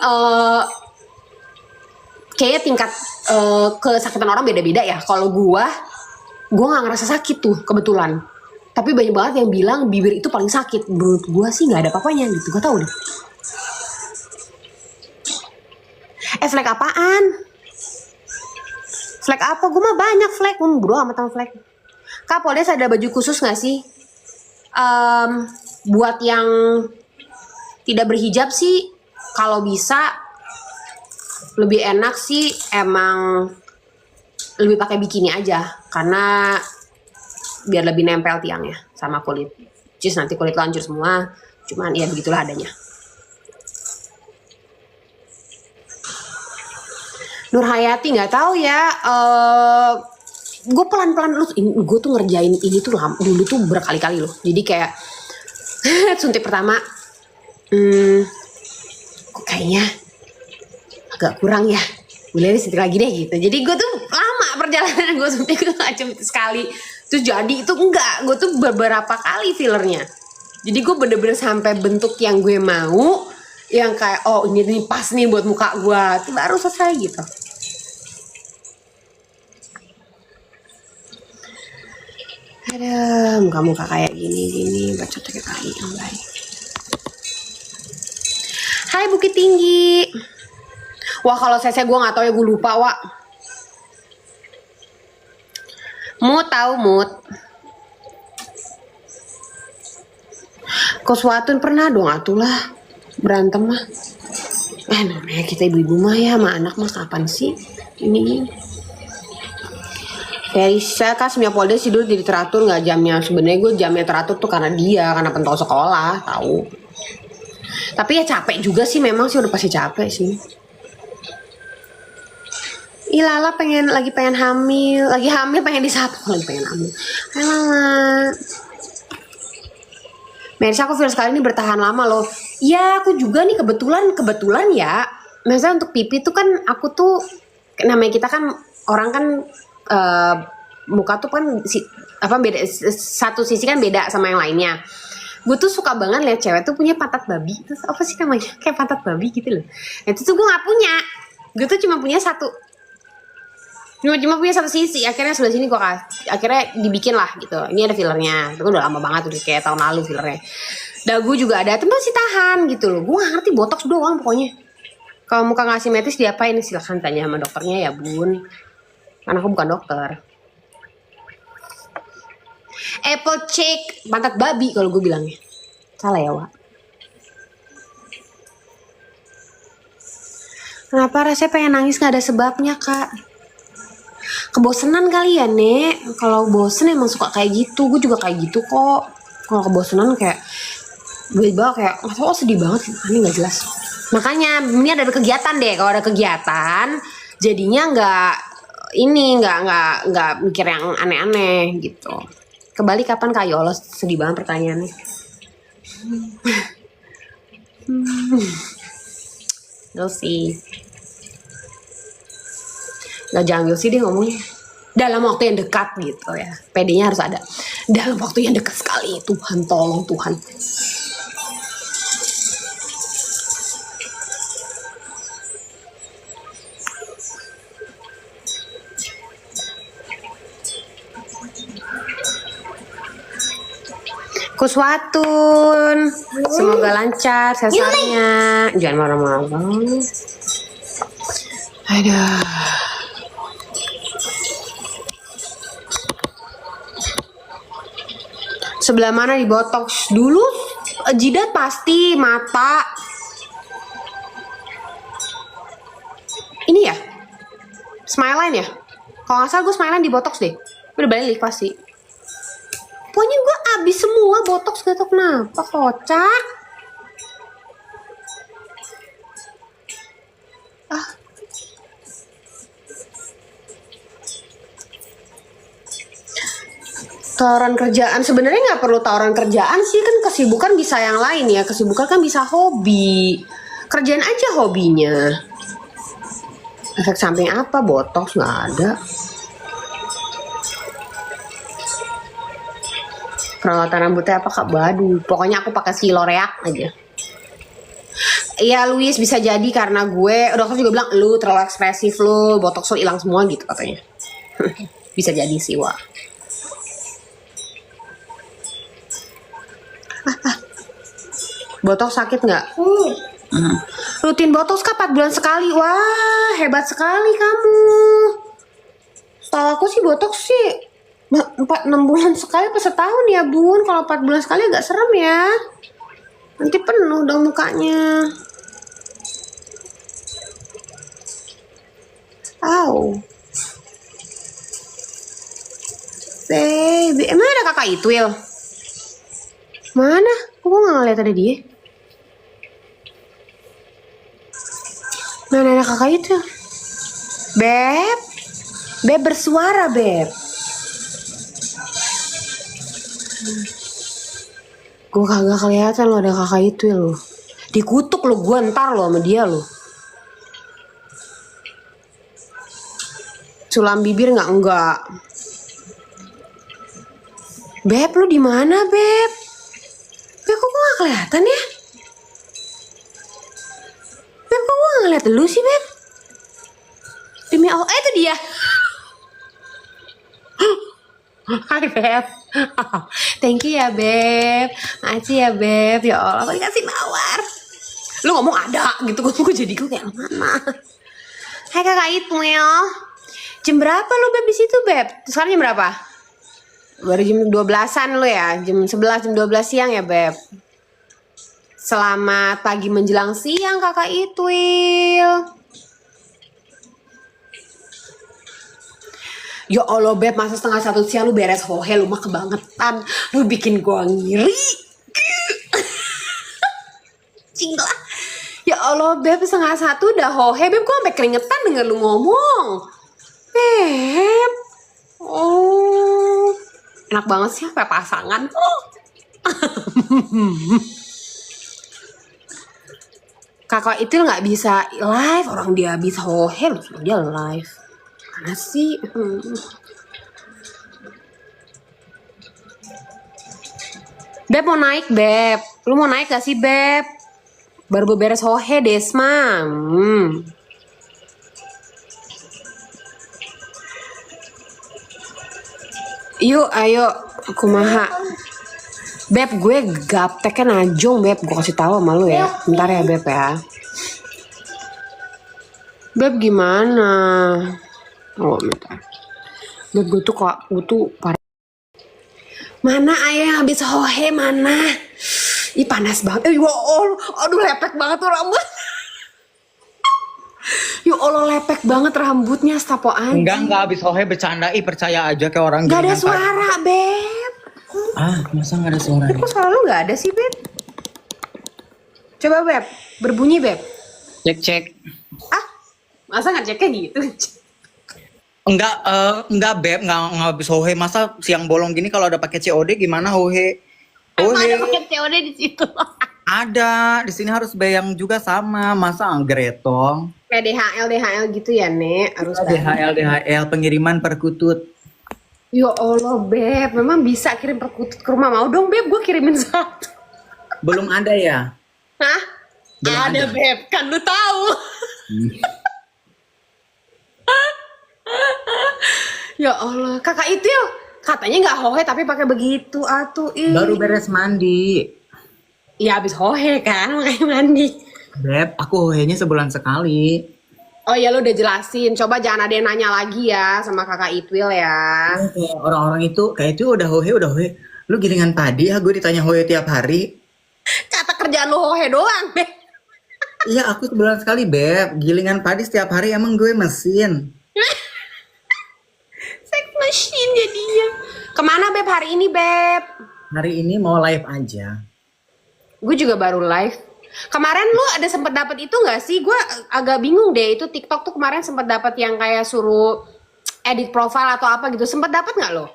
kayaknya tingkat kesakitan orang beda-beda ya. Kalau gue nggak ngerasa sakit tuh kebetulan. Tapi banyak banget yang bilang bibir itu paling sakit. Menurut gue sih nggak ada apa-apanya gitu. Gue tau deh. Flek apaan? Flek apa? Gue mah banyak flek. Bro amat sama flek. Kak, Poldes ada baju khusus nggak sih? Buat yang tidak berhijab sih, kalau bisa lebih enak sih emang lebih pakai bikini aja, karena biar lebih nempel tiangnya sama kulit. Just nanti kulit lo hancur semua, cuman ya begitulah adanya. Nur Hayati nggak tahu ya. Gue pelan-pelan gue tuh ngerjain ini tuh dulu tuh berkali-kali loh. Jadi kayak suntik pertama, kok kayaknya agak kurang ya, boleh suntik lagi deh gitu. Jadi gue tuh lama perjalanan gue suntik, gue gak cuma sekali terus jadi itu, enggak, gue tuh beberapa kali fillernya. Jadi gue bener-bener sampai bentuk yang gue mau, yang kayak oh ini pas nih buat muka gue, tuh baru selesai gitu. Ada muka-muka kayak gini bacotnya kali yang baik. Hai Bukit Tinggi. Wah kalau saya gue nggak tahu ya, gue lupa Wak. Mut tahu Mut. Koswatun pernah dong atulah berantem mah. Namanya kita ibu-ibu mah ya, sama anak mah kapan sih ini. Teresa kan semuanya Poldes tidur jadi teratur nggak jamnya. Sebenarnya gue jamnya teratur tuh karena dia, karena pentol sekolah tahu. Tapi ya capek juga sih, memang sih udah pasti capek sih. Lala lagi pengen hamil, pengen disapu, lagi pengen hamil. Lala. Mercy, aku virus kali ini bertahan lama loh. Ya aku juga nih kebetulan ya. Misalnya untuk pipi tuh kan aku tuh, namanya kita kan orang kan muka tuh kan beda, satu sisi kan beda sama yang lainnya. Gue tuh suka banget lihat cewek tuh punya pantat babi. Terus apa sih namanya? Kayak pantat babi gitu loh. Itu tuh gue gak punya. Gue tuh cuma punya satu sisi. Akhirnya sebelah sini gue akhirnya dibikin lah gitu. Ini ada fillernya. Itu udah lama banget, udah kayak tahun lalu fillernya. Dagu juga ada, tapi masih tahan gitu loh. Gue gak ngerti, botox doang pokoknya. Kalau muka gak simetris diapain? Silahkan tanya sama dokternya ya bun. Karena aku bukan dokter. Apple cheek, pantat babi kalau gue bilangnya. Salah ya Wak? Kenapa rasanya pengen nangis gak ada sebabnya Kak? Kebosenan kali ya Nek. Kalau bosen emang suka kayak gitu. Gue juga kayak gitu kok. Kalau kebosenan kayak gue kayak oh sedih banget, ini gak jelas. Makanya ini ada kegiatan deh. Kalau ada kegiatan jadinya nggak mikir yang aneh-aneh gitu. Kembali kapan Kak? Ya Allah, sedih banget pertanyaannya. We'll see. Nggak, jangan we'll see deh ngomongnya. Dalam waktu yang dekat gitu ya. PD-nya harus ada. Dalam waktu yang dekat sekali. Tuhan, tolong Tuhan. Kuswatun, semoga lancar sesarnya. Jangan marah-marah. Aduh. Sebelah mana di botox? Dulu jidat pasti, mata. Ini ya? Smileline ya? Kalau nggak salah gue Smileline di botox deh. Udah balik pasti. Pokoknya gue abis semua botox, gak tau kenapa, kocak. Tawaran kerjaan sebenarnya nggak perlu tawaran kerjaan sih, kan kesibukan bisa yang lain ya. Kesibukan kan bisa hobi. Kerjaan aja hobinya. Efek samping apa? Botox nggak ada. Perawatan rambutnya apa Kak? Waduh, pokoknya aku pakai si L'Oreal aja. Iya Luis, bisa jadi karena dokter juga bilang lu terlalu ekspresif, lu botox lu hilang semua gitu katanya. Bisa jadi sih, wah. Botox sakit nggak? Rutin botox Kak 4 bulan sekali. Wah, hebat sekali kamu. Setahu aku sih botox sih 4-6 bulan sekali pas setahun ya bun. Kalau 4 bulan sekali agak serem ya. Nanti penuh dong mukanya. Au. Baby, emang ada kakak itu ya? Mana? Kok gue gak ngeliat ada dia? Mana ada kakak itu? Beb? Beb bersuara, Beb. Gue kagak kelihatan lo ada kakak itu ya lo. Dikutuk lo gue ntar lo sama dia lo. Sulam bibir enggak. Beb lu di mana, Beb? Beb kok gue gak kelihatan ya? Beb kok gue gak ngeliat lu sih, Beb? Demi Allah, itu dia. Hai, Beb. Thank you ya, Beb. Makasih ya, Beb. Ya Allah, aku dikasih mawar. Lu ngomong ada gitu, gue jadi gue kayak mana? Hai kakak itu ya. Jam berapa lu Beb di situ, Beb? Sekarang jam berapa? Baru jam 12-an lu ya? Jam 11, jam 12 siang ya, Beb? Selamat pagi menjelang siang, kakak Itwil. Ya Allah, Beb, masa setengah 1 siang lu beres hohe, lu mah kebangetan. Lu bikin gua ngiri. Cinglah. Ya Allah, Beb, setengah 1 udah hohe. Beb, gua sampai keringetan denger lu ngomong. Beb. Oh. Enak banget sih kayak pasangan. Kakak itu nggak bisa live, orang dia bisa hohe loh, dia live. Mana sih? Beb mau naik, Beb. Lu mau naik gak sih, Beb? Baru beres hohe, Desma. Yuk, ayo, kumaha. Beb, gue gapteknya najong, Beb. Gue kasih tahu sama lu ya. Bentar ya, Beb ya. Beb gimana? Oh, bentar. Beb, gue tuh parah. Mana ayah habis hohe, mana? Ih, panas banget. Ya Allah, aduh lepek banget tuh rambut. Ya Allah, lepek banget rambutnya, stapo aja. Enggak habis hohe bercanda, percaya aja kayak orang gak ada suara, Beb. Masa gak ada suara? Kok suara lu gak ada sih, Beb? Coba, Beb, berbunyi, Beb. Cek. Masa gak ceknya gitu? Enggak Beb, enggak habis hohe. Masa siang bolong gini kalau ada pakai COD gimana hohe? Emang ada pakai COD di situ? Ada, di sini harus bayang juga sama. Masa gretong? Kayak DHL gitu ya, Nek? Harus DHL pengiriman perkutut. Ya Allah, Beb, memang bisa kirim perkutut ke rumah. Mau dong, Beb, gue kirimin satu. Belum ada ya? Hah? Belum ada, Beb, kan lu tahu. Ya Allah, kakak itu katanya nggak hohe tapi pakai begitu atuh. Baru beres mandi. Iya, habis hohe kan, makanya mandi. Beb, aku hohenya sebulan sekali. Oh ya, lu udah jelasin. Coba jangan ada yang nanya lagi ya sama kakak Itwil ya. Orang-orang itu kayak itu udah hohe. Lu gilingan padi ya, gue ditanya hohe tiap hari. Kata kerjaan lu hohe doang, Beb. Iya, aku sebulan sekali, Beb. Gilingan padi setiap hari, emang gue mesin. Sex machine jadinya. Kemana, Beb, hari ini, Beb? Hari ini mau live aja. Gue juga baru live. Kemarin lu ada sempet dapet itu gak sih? Gue agak bingung deh. Itu TikTok tuh kemarin sempet dapet yang kayak suruh edit profile atau apa gitu. Sempet dapet gak lo?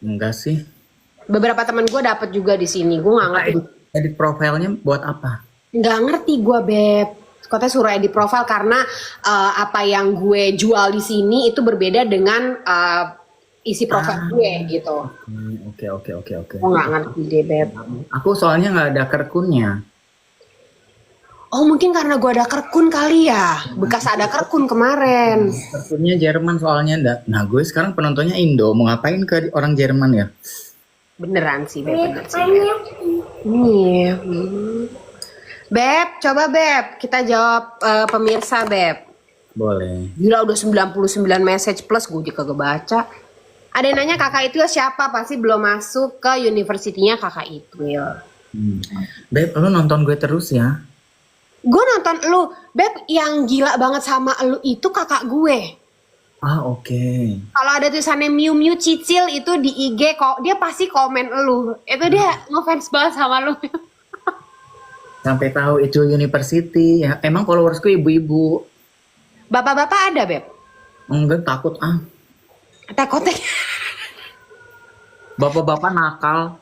Enggak sih. Beberapa teman gue dapet juga di sini. Gue nggak Kakak ngerti. edit profilnya buat apa? Nggak ngerti gue, Beb. Katanya suruh edit profile karena apa yang gue jual di sini itu berbeda dengan isi profile Ah, gue gitu. oke oke oke oke. Gue nggak ngerti deh, Beb. Aku soalnya nggak ada kerkunnya. Oh, mungkin karena gue ada kerkun kali ya. Bekas ada kerkun kemarin. Kerkunnya Jerman soalnya enggak. Nah, gue sekarang penontonnya Indo. Mau ngapain ke orang Jerman ya? Beneran sih, Beb. Bener sih, Beb. Iya. Beb, coba Beb. Kita jawab pemirsa, Beb. Boleh. Gila udah 99 message plus gue juga kagak baca. Ada yang nanya kakak itu siapa? Pasti belum masuk ke universitinya kakak itu. Beb, lu nonton gue terus ya. Gue nonton lu, Beb, yang gila banget sama lu itu kakak gue. Ah, oke. Kalau ada tulisannya Miu Miu Cicil itu di IG kok dia pasti komen lu. Itu dia ngefans banget sama lu. Sampai tahu itu university ya. Emang followersku ibu-ibu. Bapak-bapak ada, Beb? Enggak, takut ah. Tekot-tek. Bapak-bapak nakal.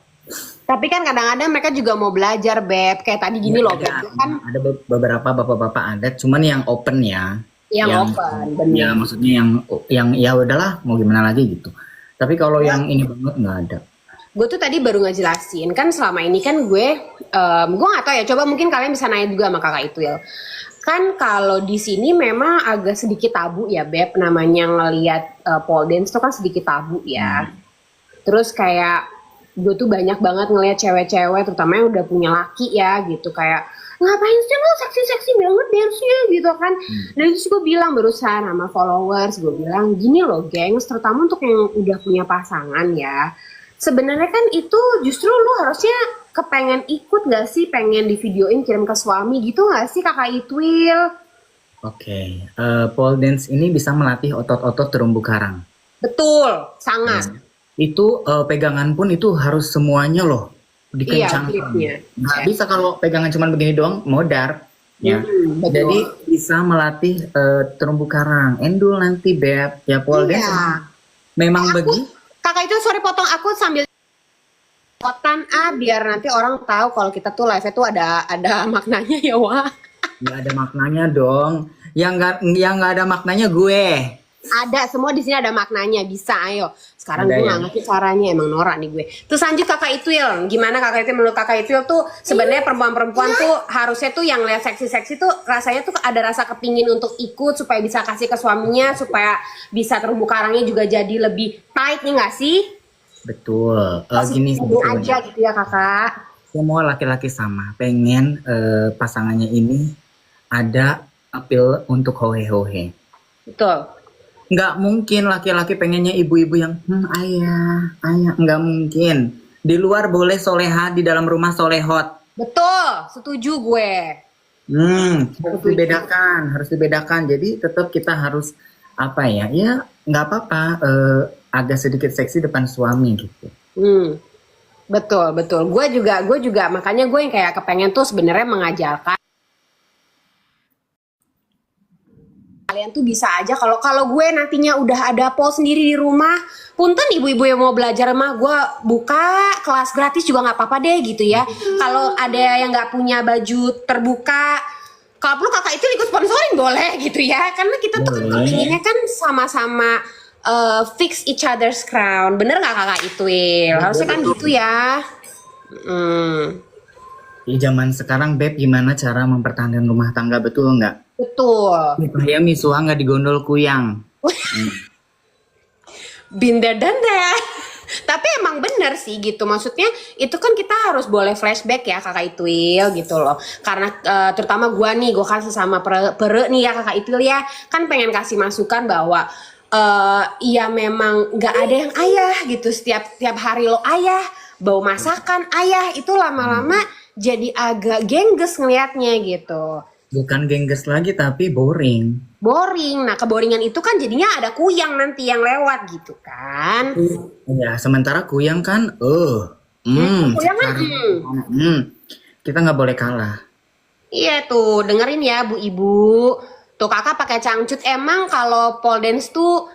Tapi kan kadang-kadang mereka juga mau belajar, Beb. Kayak tadi gini loh, Beb. Kan Ada beberapa bapak-bapak ada, cuman yang open ya. yang open, bener. Ya maksudnya yang ya udahlah mau gimana lagi gitu. Tapi kalau yang ini banget nggak ada. Gue tuh tadi baru ngejelasin kan selama ini kan gue nggak tahu ya, coba mungkin kalian bisa nanya juga sama kakak itu ya. Kan kalau di sini memang agak sedikit tabu ya, Beb, namanya ngelihat pole dance tuh kan sedikit tabu ya. Terus kayak gue tuh banyak banget ngelihat cewek-cewek terutama yang udah punya laki ya gitu, kayak ngapain sih lo seksi-seksi banget dance-nya gitu kan. Dan terus gue bilang berusaha sama followers, gue bilang gini loh gengs, terutama untuk yang udah punya pasangan ya, sebenarnya kan itu justru lu harusnya kepengen ikut gak sih, pengen di videoin kirim ke suami gitu gak sih kakak Itwil? Oke, pole dance ini bisa melatih otot-otot terumbu karang. Betul, sangat. Itu pegangan pun itu harus semuanya loh dikencangkan. Gripnya. Nggak bisa kalau pegangan cuma begini doang modar ya. Betul. Jadi bisa melatih terumbu karang. Endul nanti Beb ya pole dance. Memang begitu. Kakak itu sorry potong, aku sambil potan biar nanti orang tahu kalau kita tuh live-nya tuh ada maknanya ya, wah. Nggak ada maknanya dong. Yang nggak ada maknanya gue. Ada, semua di sini ada maknanya, bisa ayo. Sekarang Ada gue ya? nggak ngerti caranya, emang norak nih gue. Terus lanjut kakak Itwil, gimana kakak Itwil, menurut kakak Itwil tuh sebenarnya perempuan-perempuan tuh harusnya tuh yang lihat seksi-seksi tuh rasanya tuh ada rasa kepingin untuk ikut supaya bisa kasih ke suaminya, supaya bisa terumbu karangnya juga jadi lebih tight nih nggak sih? Betul. Ini Gini sebetulnya. aja gitu ya kakak. Semua laki-laki sama pengen pasangannya ini ada appeal untuk hohe-hohe. Betul. Nggak mungkin laki-laki pengennya ibu-ibu yang ayah, nggak mungkin. Di luar boleh soleha, di dalam rumah solehot. Betul, setuju gue. Harus dibedakan. Jadi tetap kita harus apa ya? Ya nggak apa-apa. Agak sedikit seksi depan suami gitu. Betul. Gue juga makanya gue yang kayak kepengen tuh sebenarnya mengajarkan kalian tuh bisa aja kalau gue nantinya udah ada pole sendiri di rumah, punten ibu-ibu yang mau belajar mah gue buka kelas gratis juga nggak apa-apa deh gitu ya. Kalau ada yang nggak punya baju terbuka, kalau perlu kakak itu ikut sponsorin boleh gitu ya, karena kita tuh kan kepinginnya kan sama-sama fix each other's crown, bener nggak kakak Itwil? Harusnya kan gitu ya. Di zaman sekarang Beb, gimana cara mempertahankan rumah tangga, betul nggak? Betul. Ya misuha nggak digondol kuyang. Binder dan tapi emang bener sih gitu, maksudnya itu kan kita harus boleh flashback ya kakak Itwil gitu loh, karena terutama gue kan sesama pere nih ya kakak Itwil ya, kan pengen kasih masukan bahwa ya memang nggak ada yang ayah gitu, setiap hari lo ayah bau masakan ayah itu lama-lama jadi agak gengges ngelihatnya gitu. Bukan gengges lagi tapi boring. Nah keboringan itu kan jadinya ada kuyang nanti yang lewat gitu kan. Ya sementara kuyang kan Kuyang kan kita nggak boleh kalah. Iya tuh, dengerin ya Bu Ibu. Tuh kakak pakai cangcut. Emang kalau pole dance tuh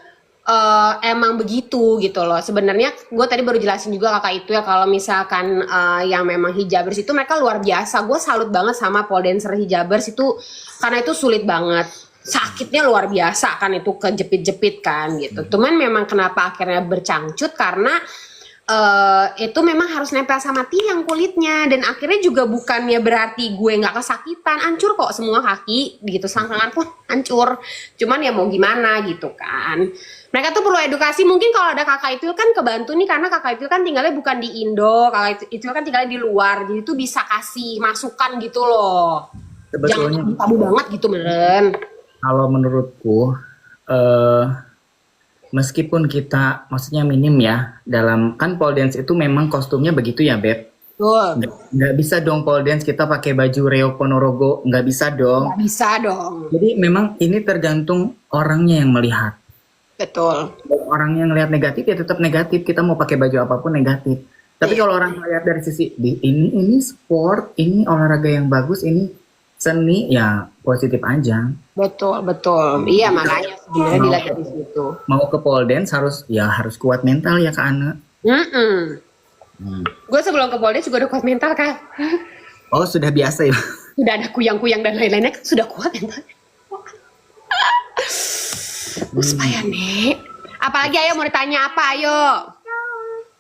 emang begitu gitu loh. Sebenarnya gue tadi baru jelasin juga kakak itu ya kalau misalkan yang memang hijabers itu mereka luar biasa. Gue salut banget sama pole dancer hijabers itu karena itu sulit banget. Sakitnya luar biasa kan itu kejepit-jepit kan gitu. Cuman memang kenapa akhirnya bercangcut karena itu memang harus nempel sama tiang kulitnya dan akhirnya juga bukannya berarti gue nggak kesakitan, hancur kok semua kaki gitu, sangkangan pun hancur, cuman ya mau gimana gitu kan. Mereka tuh perlu edukasi, mungkin kalau ada kakak itu kan kebantu nih karena kakak itu kan tinggalnya bukan di Indo, kakak itu kan tinggalnya di luar, jadi tuh bisa kasih masukan gitu loh. Sebetulnya Jangan tabu banget gitu meren. kalau menurutku meskipun kita maksudnya minim ya dalam kan pole dance itu memang kostumnya begitu ya Beb. Tuh, Nggak bisa dong pole dance kita pakai baju Reo Ponorogo, nggak bisa dong. nggak bisa dong. Jadi memang ini tergantung orangnya yang melihat. Betul. Orang yang lihat negatif ya tetap negatif, kita mau pakai baju apapun negatif. Tapi Iya. kalau orang melihat dari sisi ini sport, ini olahraga yang bagus, ini seni ya positif aja. Betul, betul. Iya, makanya sebenarnya dilihat dari situ. Mau ke pole dance harus kuat mental ya Kak Ana. Gue sebelum ke Polda juga udah kuat mental, Kak. Oh sudah biasa ya. Udah ada kuyang-kuyang dan lain-lainnya, sudah kuat mental. Supaya, Nek. Apalagi ayo mau ditanya apa, ayo.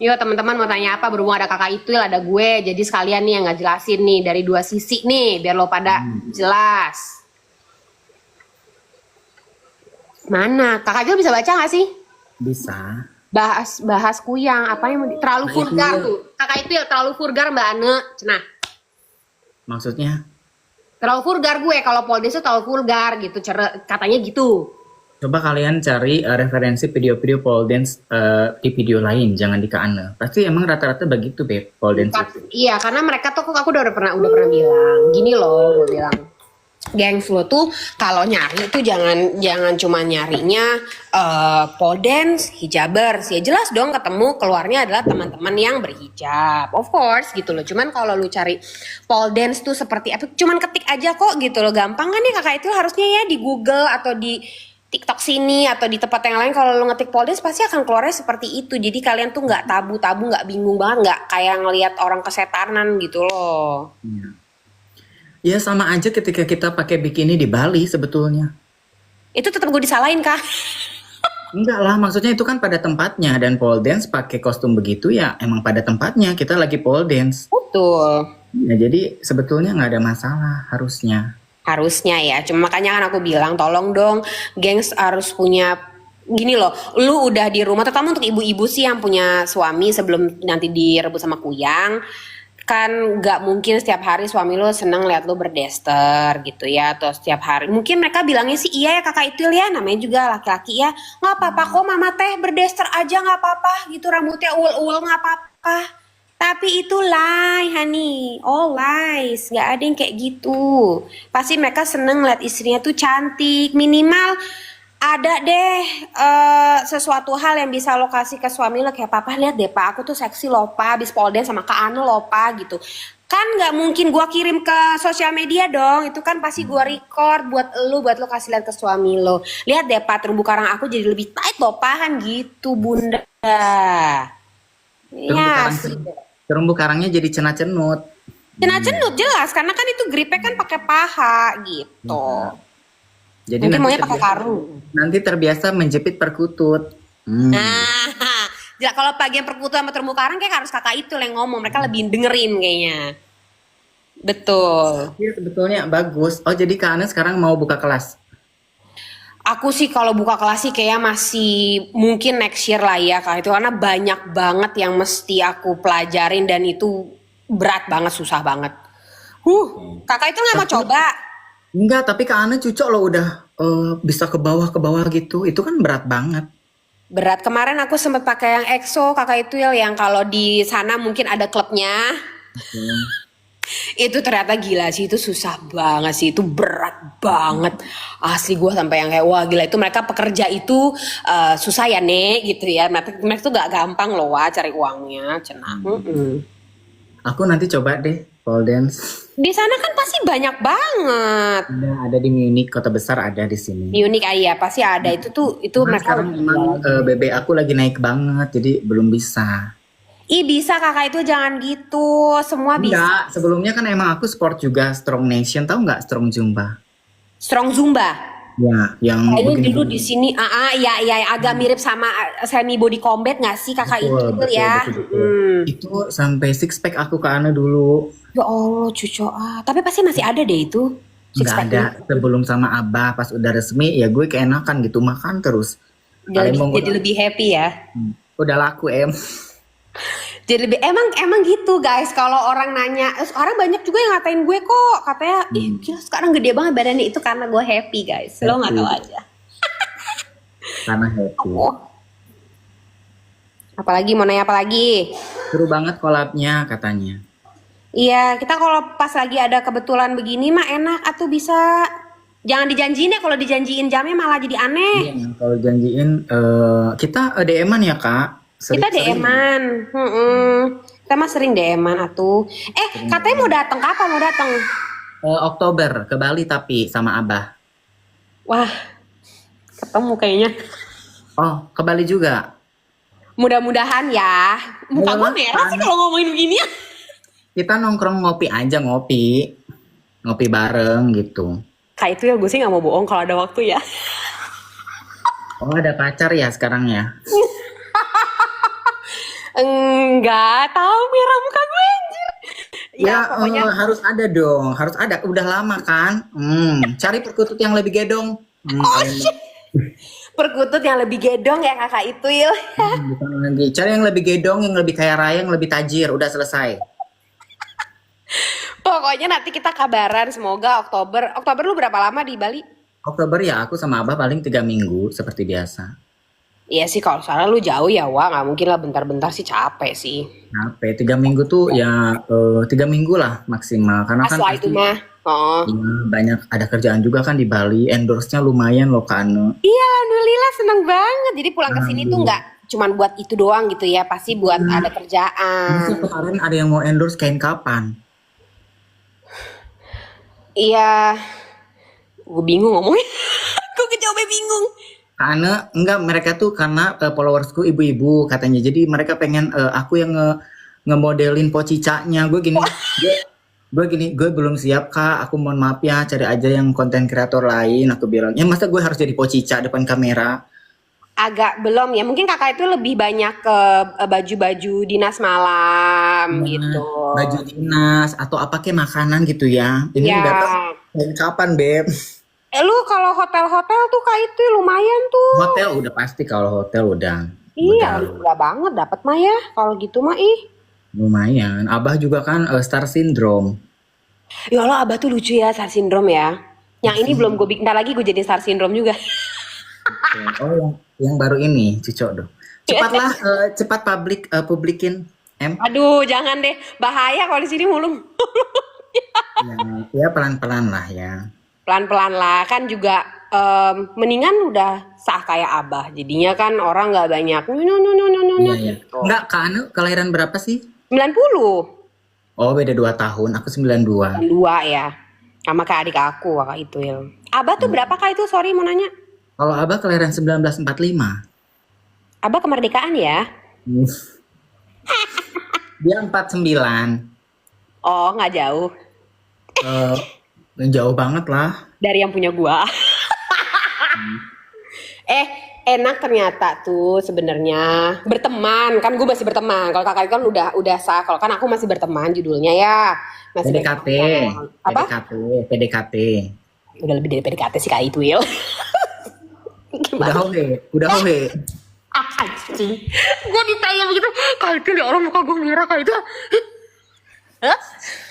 Yuk teman-teman mau tanya apa, berhubung ada kakak itu ada gue. Jadi sekalian nih yang nggak jelasin nih dari dua sisi nih, biar lo pada jelas. Mana? Kakak Jul bisa baca nggak sih? Bisa. Bahas kuyang, apa yang terlalu vulgar tuh. Kakak itu ya terlalu vulgar Mbak Ane. Cenah. Maksudnya? Terlalu vulgar gue, kalau pole dance itu terlalu vulgar gitu, katanya gitu. Coba kalian cari referensi video-video pole dance di video lain, jangan di Kak Ana. Pasti emang rata-rata begitu, Beb, pole dance itu. Iya, karena mereka tuh aku udah pernah bilang, gini loh, gue bilang, gengs lo tuh kalau nyari tuh jangan cuma nyarinya pole dance, hijabers, ya jelas dong ketemu keluarnya adalah teman-teman yang berhijab, of course gitu loh. Cuman kalau lu cari pole dance tuh seperti apa, cuman ketik aja kok gitu loh, gampang kan nih kakak itu harusnya ya di Google atau di TikTok sini atau di tempat yang lain kalau lo ngetik pole dance pasti akan keluarnya seperti itu. Jadi kalian tuh nggak tabu-tabu, nggak bingung banget, nggak kayak ngelihat orang kesetanan gitu loh. Ya sama aja ketika kita pakai bikini di Bali sebetulnya. Itu tetap gue disalahin kah? Enggak lah, maksudnya itu kan pada tempatnya dan pole dance pakai kostum begitu ya emang pada tempatnya. Kita lagi pole dance. Betul. Ya, jadi sebetulnya nggak ada masalah harusnya. Harusnya ya, cuma makanya kan aku bilang tolong dong gengs harus punya gini loh, lu udah di rumah terutama untuk ibu-ibu sih yang punya suami sebelum nanti direbut sama kuyang kan nggak mungkin setiap hari suami lu seneng lihat lu berdester gitu ya atau setiap hari mungkin mereka bilangnya sih iya ya kakak itu ya namanya juga laki-laki ya nggak apa-apa kok mama teh berdester aja nggak apa-apa gitu rambutnya uul-uul nggak apa-apa. Tapi itu lie, honey. All lies. Gak ada yang kayak gitu. Pasti mereka seneng lihat istrinya tuh cantik. Minimal ada deh sesuatu hal yang bisa lo kasih ke suami lo. Kayak papa lihat deh pak, aku tuh seksi loh pak. Abis pole dance sama Kak Anu loh pak gitu. Kan gak mungkin gua kirim ke sosial media dong. Itu kan pasti gua record buat lo kasih lihat ke suami lo. Lihat deh pak, terumbu karang aku jadi lebih tight loh pak. Kan gitu bunda. Iya sih. Terumbu karangnya jadi cenut-cenut. Cenut jelas karena kan itu gripnya kan pakai paha gitu. Jadi Mungkin maunya nanti pakai karung. nanti terbiasa menjepit perkutut. Nah, ya kalau bagian perkutut sama terumbu karang kayak harus kakak itu yang ngomong. Mereka lebih dengerin kayaknya. Betul. Iya sebetulnya bagus. Oh jadi Kak Ana sekarang mau buka kelas? Aku sih kalau buka kelas sih kayak masih mungkin next year lah ya kak itu karena banyak banget yang mesti aku pelajarin dan itu berat banget susah banget. Kakak itu nggak mau coba? Enggak, tapi Kak Ana cucok loh udah bisa ke bawah gitu. Itu kan berat banget. Berat kemarin aku sempat pakai yang EXO kakak itu ya yang kalau di sana mungkin ada klubnya. Itu ternyata gila sih itu susah banget sih itu berat banget asli gue sampai yang kayak wah gila itu mereka pekerja itu susah ya nek gitu ya mereka tuh gak gampang loh wah cari uangnya cenah. Aku nanti coba deh pole dance. Di sana kan pasti banyak banget. Ada di Munich, kota besar ada di sini. Unik ya, pasti ada. Itu Cuman mereka sekarang emang BB aku lagi naik banget, jadi belum bisa. Ih bisa kakak, itu jangan gitu. Semua bisa. Enggak, sebelumnya kan emang aku sport juga Strong Nation, tahu nggak Strong Zumba? Strong Zumba. Ya, yang Kayaknya begini. dulu di sini, ya agak mirip sama semi body combat nggak sih kakak itu ya? Betul. Itu sampai six pack aku ke Ana dulu. Ya Allah cucu tapi pasti masih ada deh itu. Six Nggak pack ada sebelum sama Abah, pas udah resmi ya gue keenakan gitu makan terus. jadi lebih happy ya. Udah laku Jadi lebih emang gitu guys. Kalau orang nanya, orang banyak juga yang ngatain gue kok, katanya ih gila sekarang gede banget badannya, itu karena gue happy guys. Lo nggak tahu aja. Karena happy. Apalagi mau nanya apa lagi? Seru banget collabnya katanya. Iya, kita kalau pas lagi ada kebetulan begini mah enak atau bisa. Jangan dijanjiin ya, kalau dijanjiin jamnya malah jadi aneh. Iya, kalau janjiin kita DM-an ya kak. Kita DM-an. Kita mah sering DM-an atuh. Katanya mau datang, kapan mau datang? Oktober ke Bali tapi sama Abah. Wah, ketemu kayaknya. Oh, ke Bali juga. Mudah-mudahan ya. Muka gue merah sih kalau ngomongin begini. Kita nongkrong ngopi aja, ngopi bareng gitu. Kayak itu ya, gue sih nggak mau bohong kalau ada waktu ya. Oh, ada pacar ya sekarang ya? Enggak tahu, merah muka gue anjir. Ya, pokoknya harus ada dong, harus ada. Udah lama kan? Cari perkutut yang lebih gedong. Perkutut yang lebih gedong ya kakak itu ya. Bukan lagi. Cari yang lebih gedong, yang lebih kaya raya, yang lebih tajir. Udah selesai. Pokoknya nanti kita kabaran, semoga Oktober. Oktober lu berapa lama di Bali? Oktober ya, aku sama Abah paling 3 minggu seperti biasa. Iya sih, kalau soalnya lu jauh ya, wah nggak mungkin lah bentar-bentar sih, capek sih. Capek, 3 minggu tuh ya 3 minggu lah maksimal. Karena kan Setelah itu mah, banyak ada kerjaan juga kan di Bali. Endorse-nya lumayan loh Kak Anu. Iya, alhamdulillah seneng banget. Jadi pulang ke sini tuh nggak cuman buat itu doang gitu ya, pasti buat ada kerjaan. Masa kemarin ada yang mau endorse kain kapan? Iya, gue bingung ngomongnya. Gue kejauh bingung. Karena enggak, mereka tuh karena followersku ibu-ibu katanya. Jadi mereka pengen aku yang ngemodelin pocicanya. Gue belum siap Kak. Aku mohon maaf ya, cari aja yang konten kreator lain. Aku bilang, ya masa gue harus jadi pocica depan kamera? Agak belum ya. Mungkin kakak itu lebih banyak ke baju-baju dinas malam gitu. Baju dinas atau apa kayak makanan gitu ya. Ini Ya. udah kapan Beb? Lu kalau hotel-hotel tuh kayak itu lumayan tuh. Hotel udah pasti, kalau hotel udah. Iya, udah udah banget dapat mah ya. Kalau gitu mah lumayan. Abah juga kan star syndrome. Ya Allah, Abah tuh lucu ya, star syndrome ya. Yang ini belum gue bikin, ntar lagi gue jadi star syndrome juga. Oh, yang baru ini, Cicok dong. Cepatlah, cepat publikin. Aduh, jangan deh, bahaya kalau di sini mulung. Ya pelan-pelan lah ya. Pelan-pelan lah, kan juga mendingan udah sah kayak Abah. Jadinya kan orang nggak banyak. Iya. Enggak, Kak Anu kelahiran berapa sih? 90. Oh, beda 2 tahun. Aku 92. 2 ya. Sama kayak adik aku, kakak itu ya. Abah tuh berapa kak itu? Sorry mau nanya. Kalau Abah kelahiran 1945. Abah kemerdekaan ya? Dia 49. Oh, nggak jauh. Jauh banget lah. Dari yang punya gua. Enak ternyata tuh sebenarnya berteman, kan gue masih berteman. Kalau kakak kan udah sah, kalau kan aku masih berteman judulnya ya. Masih PDKT. berteman. Apa? PDKT. Udah lebih dari PDKT sih kak itu ya. Udah hohe. Anjing. Gue ditanya begitu, kak itu ya Allah muka gue merah kak itu.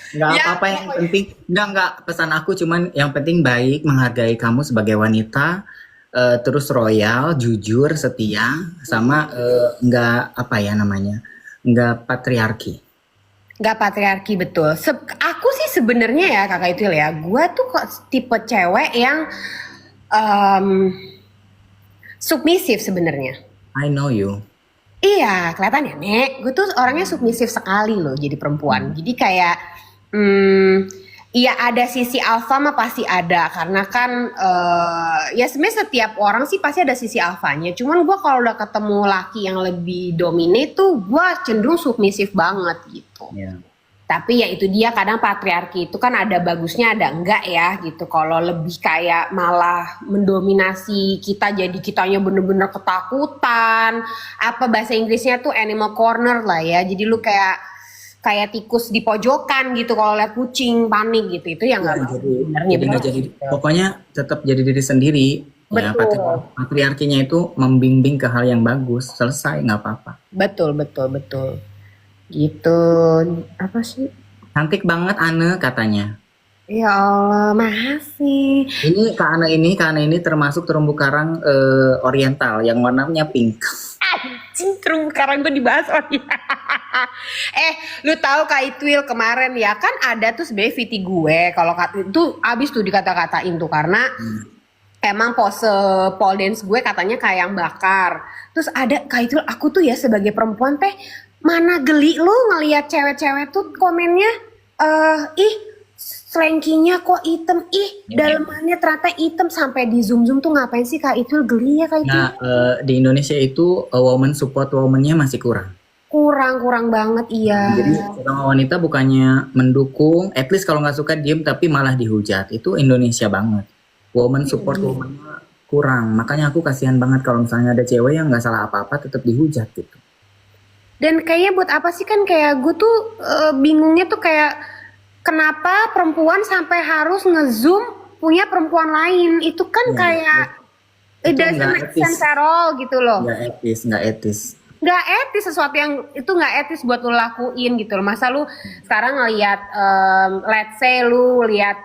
Nggak Ya, apa-apa, yang penting nggak pesan aku cuman yang penting baik, menghargai kamu sebagai wanita, terus royal, jujur, setia, sama nggak apa ya namanya, nggak patriarki. Gak patriarki betul. Aku sih sebenarnya ya kakak itu ya, gue tuh kok tipe cewek yang submisif sebenarnya. I know you. Iya, kelihatan ya, Nek. Gue tuh orangnya submisif sekali loh jadi perempuan. Jadi kayak Hmm, iya ada sisi alfa mah pasti ada karena kan ya sebenarnya setiap orang sih pasti ada sisi alfanya. Cuman gua kalau udah ketemu laki yang lebih dominate tuh gua cenderung submisif banget gitu. Ya. Tapi ya itu dia kadang patriarki itu kan ada bagusnya ada enggak ya gitu. Kalau lebih kayak malah mendominasi kita jadi kitanya bener-bener ketakutan. Apa bahasa Inggrisnya tuh animal corner lah ya. Jadi lu kayak kayak tikus di pojokan gitu kalau lihat kucing panik gitu. Itu yang nggak Ya, bagus jadi sebenarnya jadi nggak betul. jadi pokoknya tetap jadi diri sendiri ya. Betul. Patriarkinya itu membimbing ke hal yang bagus, selesai nggak apa-apa. Betul, betul, betul. Gitu. Apa sih? Cantik banget Ane katanya. Ya Allah, makasih. Ini Kak Ane ini termasuk terumbu karang oriental yang warnanya pink. Anjing, terus sekarang gue dibahas oh iya. Lu tahu Kak Itwil kemarin ya kan ada tuh sebenarnya VT gue kalau itu abis tuh dikata-katain tuh karena emang pose pole dance gue katanya kayak yang bakar. Terus ada Kak Itwil aku tuh ya sebagai perempuan teh mana geli lu ngelihat cewek-cewek tuh komennya ih slankinya kok item dalemannya ternyata item sampai di zoom tuh ngapain sih Kak Itwil geli ya Kak Itwil? Nah, di Indonesia itu woman support woman-nya masih kurang. Kurang banget iya. Jadi seorang wanita bukannya mendukung, at least kalau nggak suka diem tapi malah dihujat. Itu Indonesia banget. Woman support woman-nya kurang. Makanya aku kasihan banget kalau misalnya ada cewek yang nggak salah apa-apa tetap dihujat gitu. Dan kayaknya buat apa sih kan kayak gue tuh bingungnya tuh kayak kenapa perempuan sampai harus ngezoom punya perempuan lain itu kan Ya, kayak it itu doesn't nggak make etis. sense at all gitu loh. Nggak etis. Nggak etis sesuatu yang itu nggak etis buat lu lakuin gitu loh. Masa lu sekarang ngelihat let's say lu lihat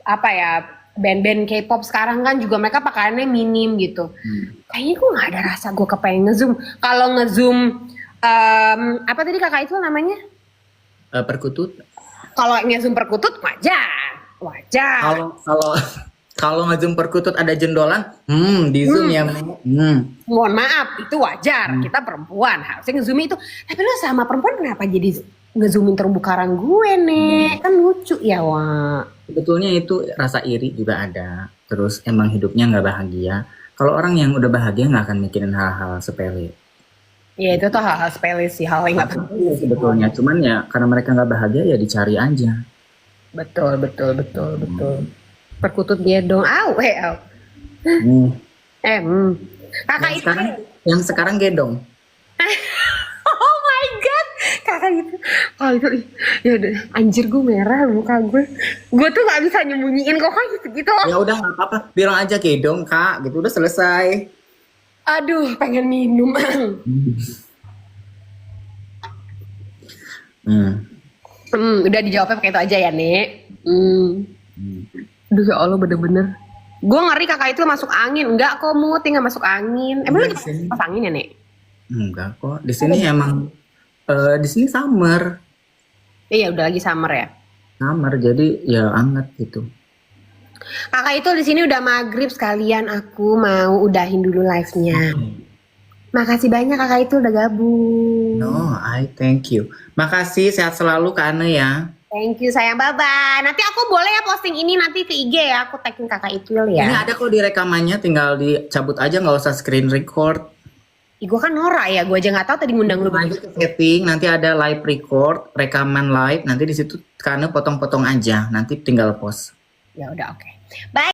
apa ya band-band K-pop sekarang kan juga mereka pakaiannya minim gitu. Kayaknya gue nggak ada rasa gue kepengen ngezoom. Kalau ngezoom apa tadi kakak itu namanya? Perkutut. Kalau ngezoom perkutut wajar. Kalau kalau kalau ngejum perkutut ada jendolan, di zoom ya. Mohon maaf, itu wajar. Kita perempuan harusnya ngezoom itu. Tapi lu sama perempuan kenapa jadi ngezoomin terumbu karang gue nek? Kan lucu ya Wak. Sebetulnya itu rasa iri juga ada. Terus emang hidupnya nggak bahagia. Kalau orang yang udah bahagia nggak akan mikirin hal-hal sepele. Ya itu tuh hal-hal sepele sih, hal yang nggak penting. Iya sebetulnya, cuman ya karena mereka nggak bahagia ya dicari aja. Betul. Perkutut gedong, au. Hmm. Kakak Yang itu, yang sekarang gedong. oh my god, kakak itu, ih, ya udah, anjir gue merah muka gue tuh nggak bisa nyembunyiin kok kan gitu. Ya udah nggak apa-apa, bilang aja gedong kak, gitu udah selesai. Aduh, pengen minum. Udah dijawabnya pakai itu aja ya nek. Aduh ya Allah bener-bener. Gue ngeri kakak itu masuk angin, enggak kok Mut, nggak masuk angin. Emang lagi pas angin ya nek? Enggak kok, di sini emang di sini summer. Iya udah lagi summer ya. Summer jadi ya hangat gitu. Kakak itu di sini udah maghrib sekalian aku mau udahin dulu live-nya. Makasih banyak kakak itu udah gabung. No, I thank you. Makasih, sehat selalu Kak Ane ya. Thank you sayang, bye-bye. Nanti aku boleh ya posting ini nanti ke IG ya, aku tagin kakak itu ya. Ini ada kok di rekamannya, tinggal dicabut aja, nggak usah screen record. Ih, gue kan norak ya, gue aja nggak tahu tadi ngundang lu. Lanjut ke setting, nanti ada live record, rekaman live, nanti di situ Kak Ane potong-potong aja, nanti tinggal post. Ya udah oke. Bye.